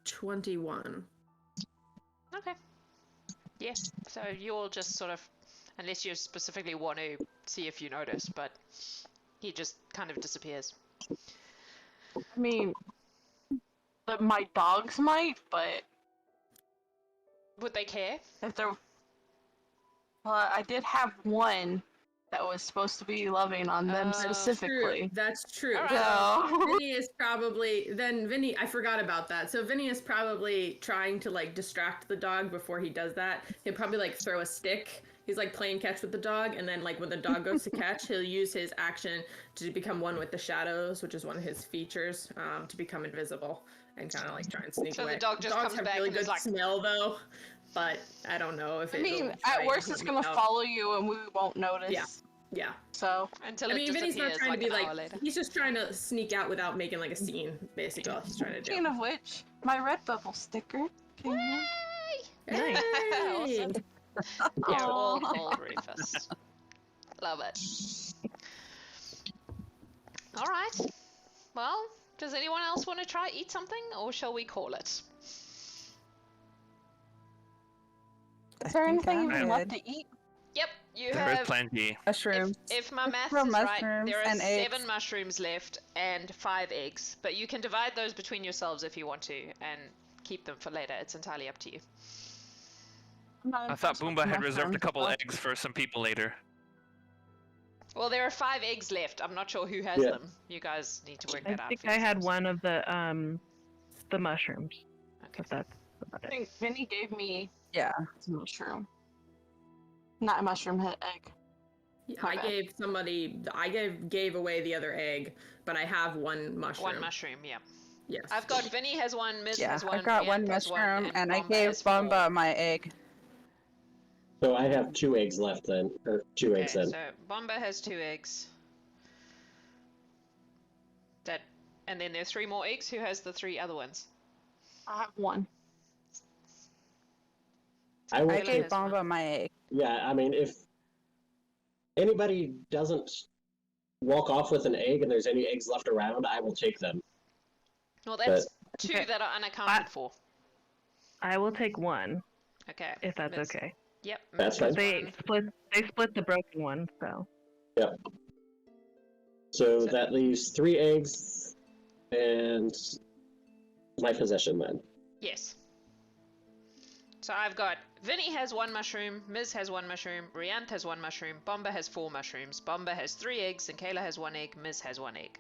21. Okay. Yeah, so you'll just sort of, unless you specifically want to see if you notice, but he just kind of disappears. I mean, my dogs might, but Would they care? if they're... Well, I did have one that was supposed to be loving on them Oh. specifically. That's true. All right. So Vinny is probably Vinny. I forgot about that. So Vinny is probably trying to like distract the dog before he does that. He'll probably like throw a stick. He's like playing catch with the dog, and then like when the dog goes to catch, he'll use his action to become one with the shadows, which is one of his features, to become invisible and kind of like try and sneak So the away. dog just Dogs comes have back really and is good like- smell though, but I don't know if I it'll mean, try at and worst, it's hunt gonna him out. follow you and we won't notice. Yeah. Yeah. So Until I it mean, Vinny's not disappears trying like to be an like, hour later. he's just trying to sneak out without making like a scene, basically. All he's trying to do. speaking of which, my red bubble sticker came in. Nice. Awesome. You're all Aw. called Rufus. Love it. All right. Well, does anyone else want to try eat something, or shall we call it? Is there anything I'm even left good. to eat? Yep, you There is have. plenty. Mushrooms. If my maths From is right, mushrooms there are and 7 eggs. mushrooms left and 5 eggs. But you can divide those between yourselves if you want to, and keep them for later. It's entirely up to you. I'm not I thought impressed with Boomba had reserved a mushrooms, couple but- eggs for some people later. Well, there are 5 eggs left. I'm not sure who has Yeah. them. You guys need to work I that out. think for I had yourselves. one of the mushrooms. Okay. But that's about I it. think Vinny gave me Yeah. a mushroom. Not a mushroom, hit egg. Yeah, My I bad. gave somebody. I gave away the other egg, but I have one mushroom. One mushroom, yeah. Yes. I've got Vinny has one, Miz Yeah. has one, I got one Reanth has mushroom, and I Bombah gave has 4. Bombah my egg. So I have 2 eggs left then, or 2 eggs Okay, then. so Bombah has 2 eggs. That, and then there are 3 more eggs. Who has the 3 other ones? I have one. I I will Zinkayla gave has one. Bombah my egg. Yeah, I mean, if anybody doesn't walk off with an egg and there's any eggs left around, I will take them. Well, that's But- 2 Okay. that are unaccounted for. I will take one Okay. if that's Miz. okay. Yep. That's Miz has fine. one. They split the broken one, so So So- that leaves 3 eggs and my possession then. Yes. So I've got Vinny has 1 mushroom, Miz has 1 mushroom, Reanth has 1 mushroom, Bombah has 4 mushrooms, Bombah has 3 eggs, and Kayla has 1 egg, Miz has 1 egg.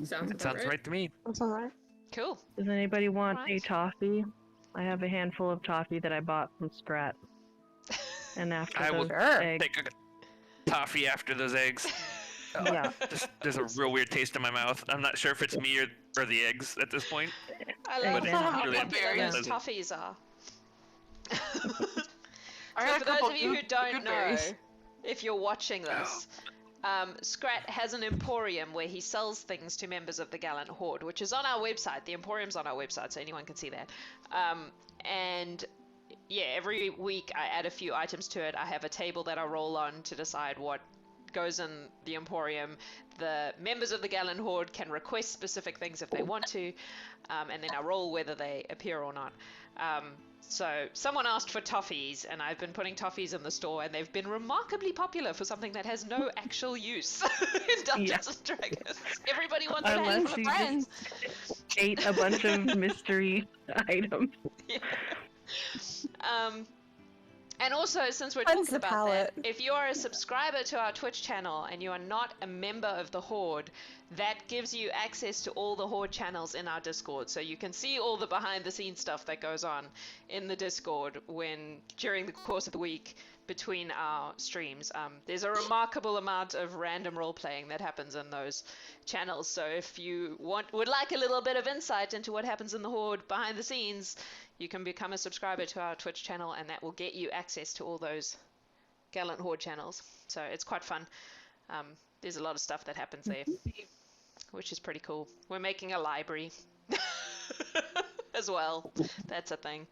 Sounds It sounds right to me. That's alright. Cool. does anybody want a Alright. toffee? I have a handful of toffee that I bought from Scrat. And after I will those Sure. eggs, Take a toffee after those eggs. yeah, There's a real weird taste in my mouth. I'm not sure if it's me or the eggs at this point. I love But how really popular berries. those toffees are. I So got for a those couple of you who good- don't good know, berries. if you're watching this, Scrat has an emporium where he sells things to members of the Gallant Horde, which is on our website. The emporium's on our website, so anyone can see that. And yeah, every week I add a few items to it. I have a table that I roll on to decide what goes in the emporium. The members of the Gallant Horde can request specific things if they want to, and then I roll whether they appear or not. So someone asked for toffees, and I've been putting toffees in the store, and they've been remarkably popular for something that has no actual use in Dungeons and Dragons. Everybody wants to Unless have you them. just ate a bunch of mystery items. And also, since we're Cleanse talking the about that, palate. if you are a subscriber to our Twitch channel and you are not a member of the Horde, that gives you access to all the Horde channels in our Discord. So you can see all the behind-the-scenes stuff that goes on in the Discord during the course of the week between our streams. There's a remarkable amount of random role-playing that happens in those channels. So if you would like a little bit of insight into what happens in the Horde behind the scenes, you can become a subscriber to our Twitch channel, and that will get you access to all those Gallant Horde channels. So it's quite fun. There's a lot of stuff that happens there, which is pretty cool. We're making a library as well. That's a thing.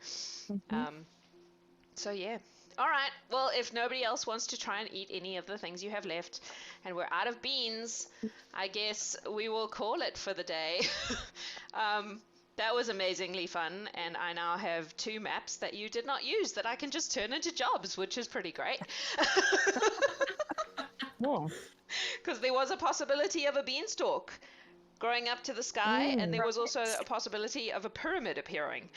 So yeah. All right. Well, if nobody else wants to try and eat any of the things you have left, and we're out of beans, I guess we will call it for the day. That was amazingly fun, and I now have 2 maps that you did not use that I can just turn into jobs, which is pretty great. Cool. Because there was a possibility of a beanstalk growing up to the sky, and there was also a possibility of a pyramid appearing.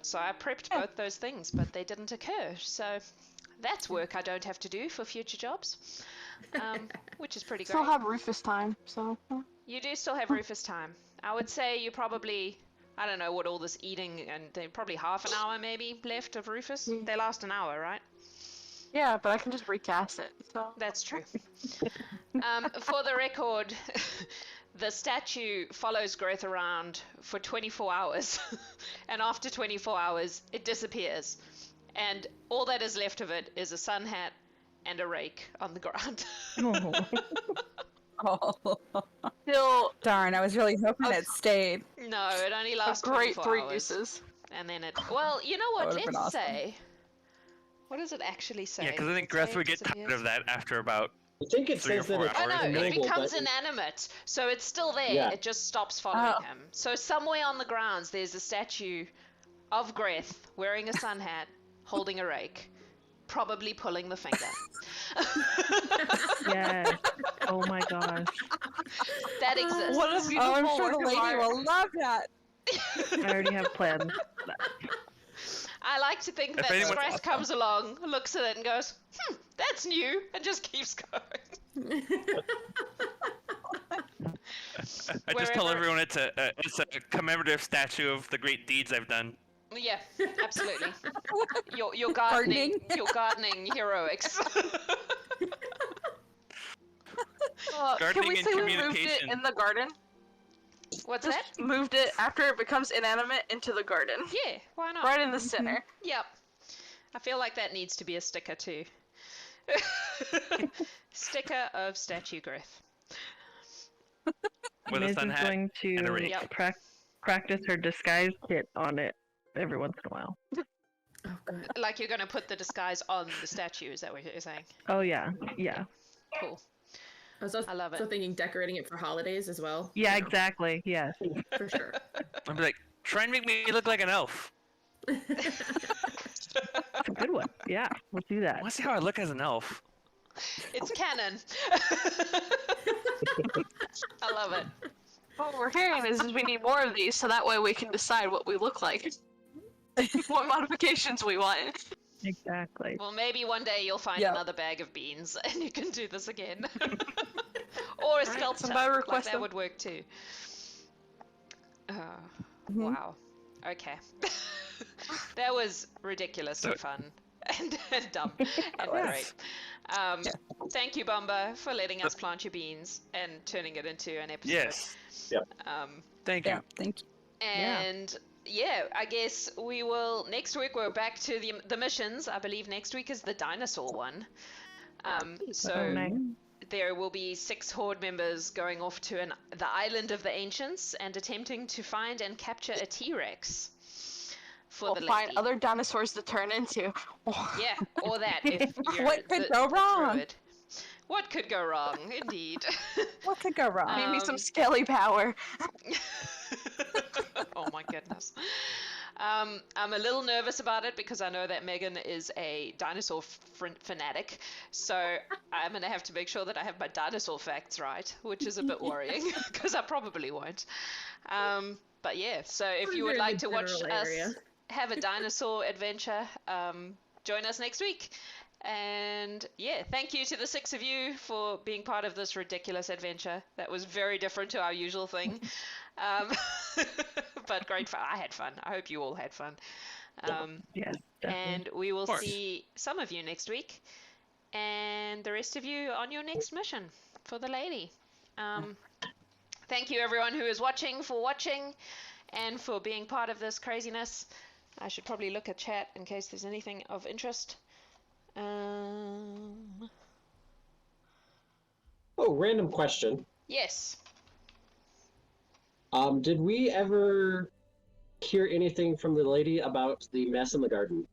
So I prepped both those things, but they didn't occur. So that's work I don't have to do for future jobs, which is pretty great. Still have Rufus time, so. You do still have Rufus time. I would say you probably, I don't know what all this eating, and probably half an hour maybe left of Rufus. They last an hour, right? Yeah, but I can just recast it, so. That's true. For the record, the statue follows Greth around for 24 hours, and after 24 hours, it disappears. and all that is left of it is a sun hat and a rake on the ground. Oh. Oh, Still darn! I was really hoping it stayed. No, it only a lasts great 24 three hours. uses. And then it... Well, you know what? would've been Let's awesome. say... What does it actually say? Yeah, because I Does think it say Greth it would get tired disappears? of that after about. I think it 3 or says that 4 it's Oh hours. no, it immobile, becomes but inanimate. So it's still there. Yeah. It just stops following Oh. him. So somewhere on the grounds there's a statue of Greth wearing a sun hat, holding a rake, probably pulling the finger. Yes. Oh my gosh. That exists. What a Oh, beautiful I'm sure work the of lady art. will love that. I already have plans. I like to think If that anyone's- Scratch comes along, looks at it and goes, that's new, and just keeps going. I just tell Wherever- everyone it's a commemorative statue of the great deeds I've done. Yeah, absolutely. Your gardening, your gardening heroics. Can Gardening we and say we moved it communication. in the garden? What's Just that? moved it after it becomes inanimate into the garden. Yeah, why not? Right in the center. Yep. I feel like that needs to be a sticker too. Sticker of statue Greth. With a Miz sun is hat going and a to rake. Yep. practice her disguise kit on it every once in a while. Oh, good. Like you're going to put the disguise on the statue, is that what you're saying? Oh yeah, yeah, Cool. I was also I love it. thinking decorating it for holidays as well. yeah, you know, exactly. Yes. For sure. I'd be like, try and make me look like an elf. That's a good one. Yeah, we'll do I that. want to see how I look as an elf. It's canon. I love it. What we're hearing is we need more of these, so that way we can decide what we look like. What modifications we want. Exactly. Well, maybe one day you'll find Yeah. another bag of beans and you can do this again. Or a sculptor. somebody Like, request that them. would work too. Mhm. Wow. Okay. That was ridiculously So- fun and dumb and was. great. Thank you, Bombah, for letting us plant your beans and turning it into an episode. Yes. Thank you. Yeah, thank you. And yeah, I guess we will next week. We're back to the missions. I believe next week is the dinosaur one. So Oh, nice. there will be 6 Horde members going off to the island of the ancients and attempting to find and capture a T-Rex for the We'll find lady. other dinosaurs to turn into. Yeah, or that if you're What could the go wrong? Druid. What could go wrong? Indeed. What could go wrong? Need me some Um, scaly power. Oh my goodness. I'm a little nervous about it because I know that Megan is a dinosaur fanatic, so I'm going to have to make sure that I have my dinosaur facts right, which is a bit worrying because I probably won't. But yeah, so if you would Under like the to watch general us area. have a dinosaur adventure, join us next week. And yeah, thank you to the 6 of you for being part of this ridiculous adventure. That was very different to our usual thing. But great fun. I had fun. I hope you all had fun. Yes, definitely. And we will course. see some of you next week. And the rest of you on your next mission for the lady. Thank you everyone who is watching for watching and for being part of this craziness. I should probably look at chat in case there's anything of interest. Oh, random question. Yes. Did we ever hear anything from the lady about the mess in the garden?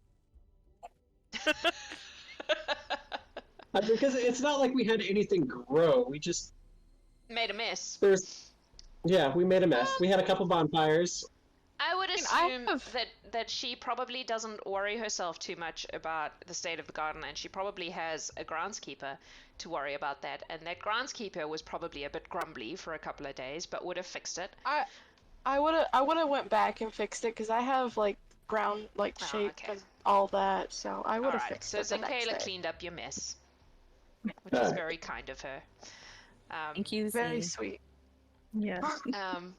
Because it's not like we had anything grow. We just Made a mess. we made a mess. We had a couple bonfires. I would mean, I assume have- that she probably doesn't worry herself too much about the state of the garden, and she probably has a groundskeeper to worry about that. And that groundskeeper was probably a bit grumbly for a couple of days, but would have fixed it. I would have went back and fixed it because I have like ground like Oh, shape okay. and all that, so I would have Alright, fixed so it the next Zinkayla day. cleaned up your mess, which is Alright. very kind of her. Thank you, Very Z. sweet. Yeah.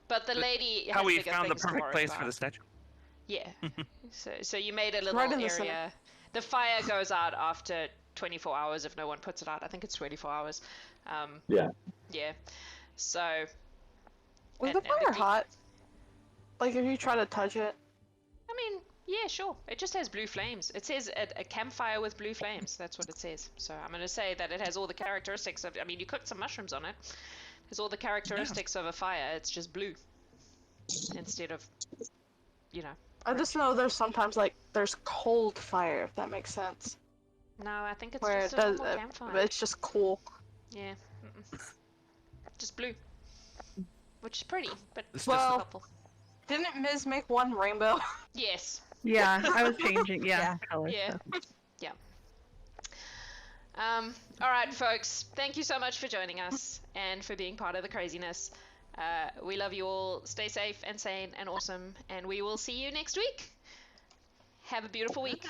But the lady How has we bigger found the things to perfect worry place about. for the statue. Yeah. So you made a little Right in the area. center. The fire goes out after 24 hours if no one puts it out. I think it's 24 hours. Yeah. Yeah. So. Was and- the and fire key- hot? Like if you try to touch it? I mean, Yeah, sure. It just has blue flames. It says a campfire with blue flames. That's what it says. So I'm going to say that it has all the characteristics of. I mean, you cooked some mushrooms on it. It has all the characteristics of a fire. It's just blue instead of, you know. I just know there's sometimes like there's cold fire, if that makes sense. No, I think it's Where just it a does, normal campfire. but it's just cool. Yeah. Just blue. Which is pretty, but It's Well- helpful. Didn't Ms. make one rainbow? Yes. Yeah, I was changing. Yeah, Yeah. color. Yeah. So. Yeah. All right, folks. Thank you so much for joining us and for being part of the craziness. We love you all. Stay safe and sane and awesome, and we will see you next week. Have a beautiful week.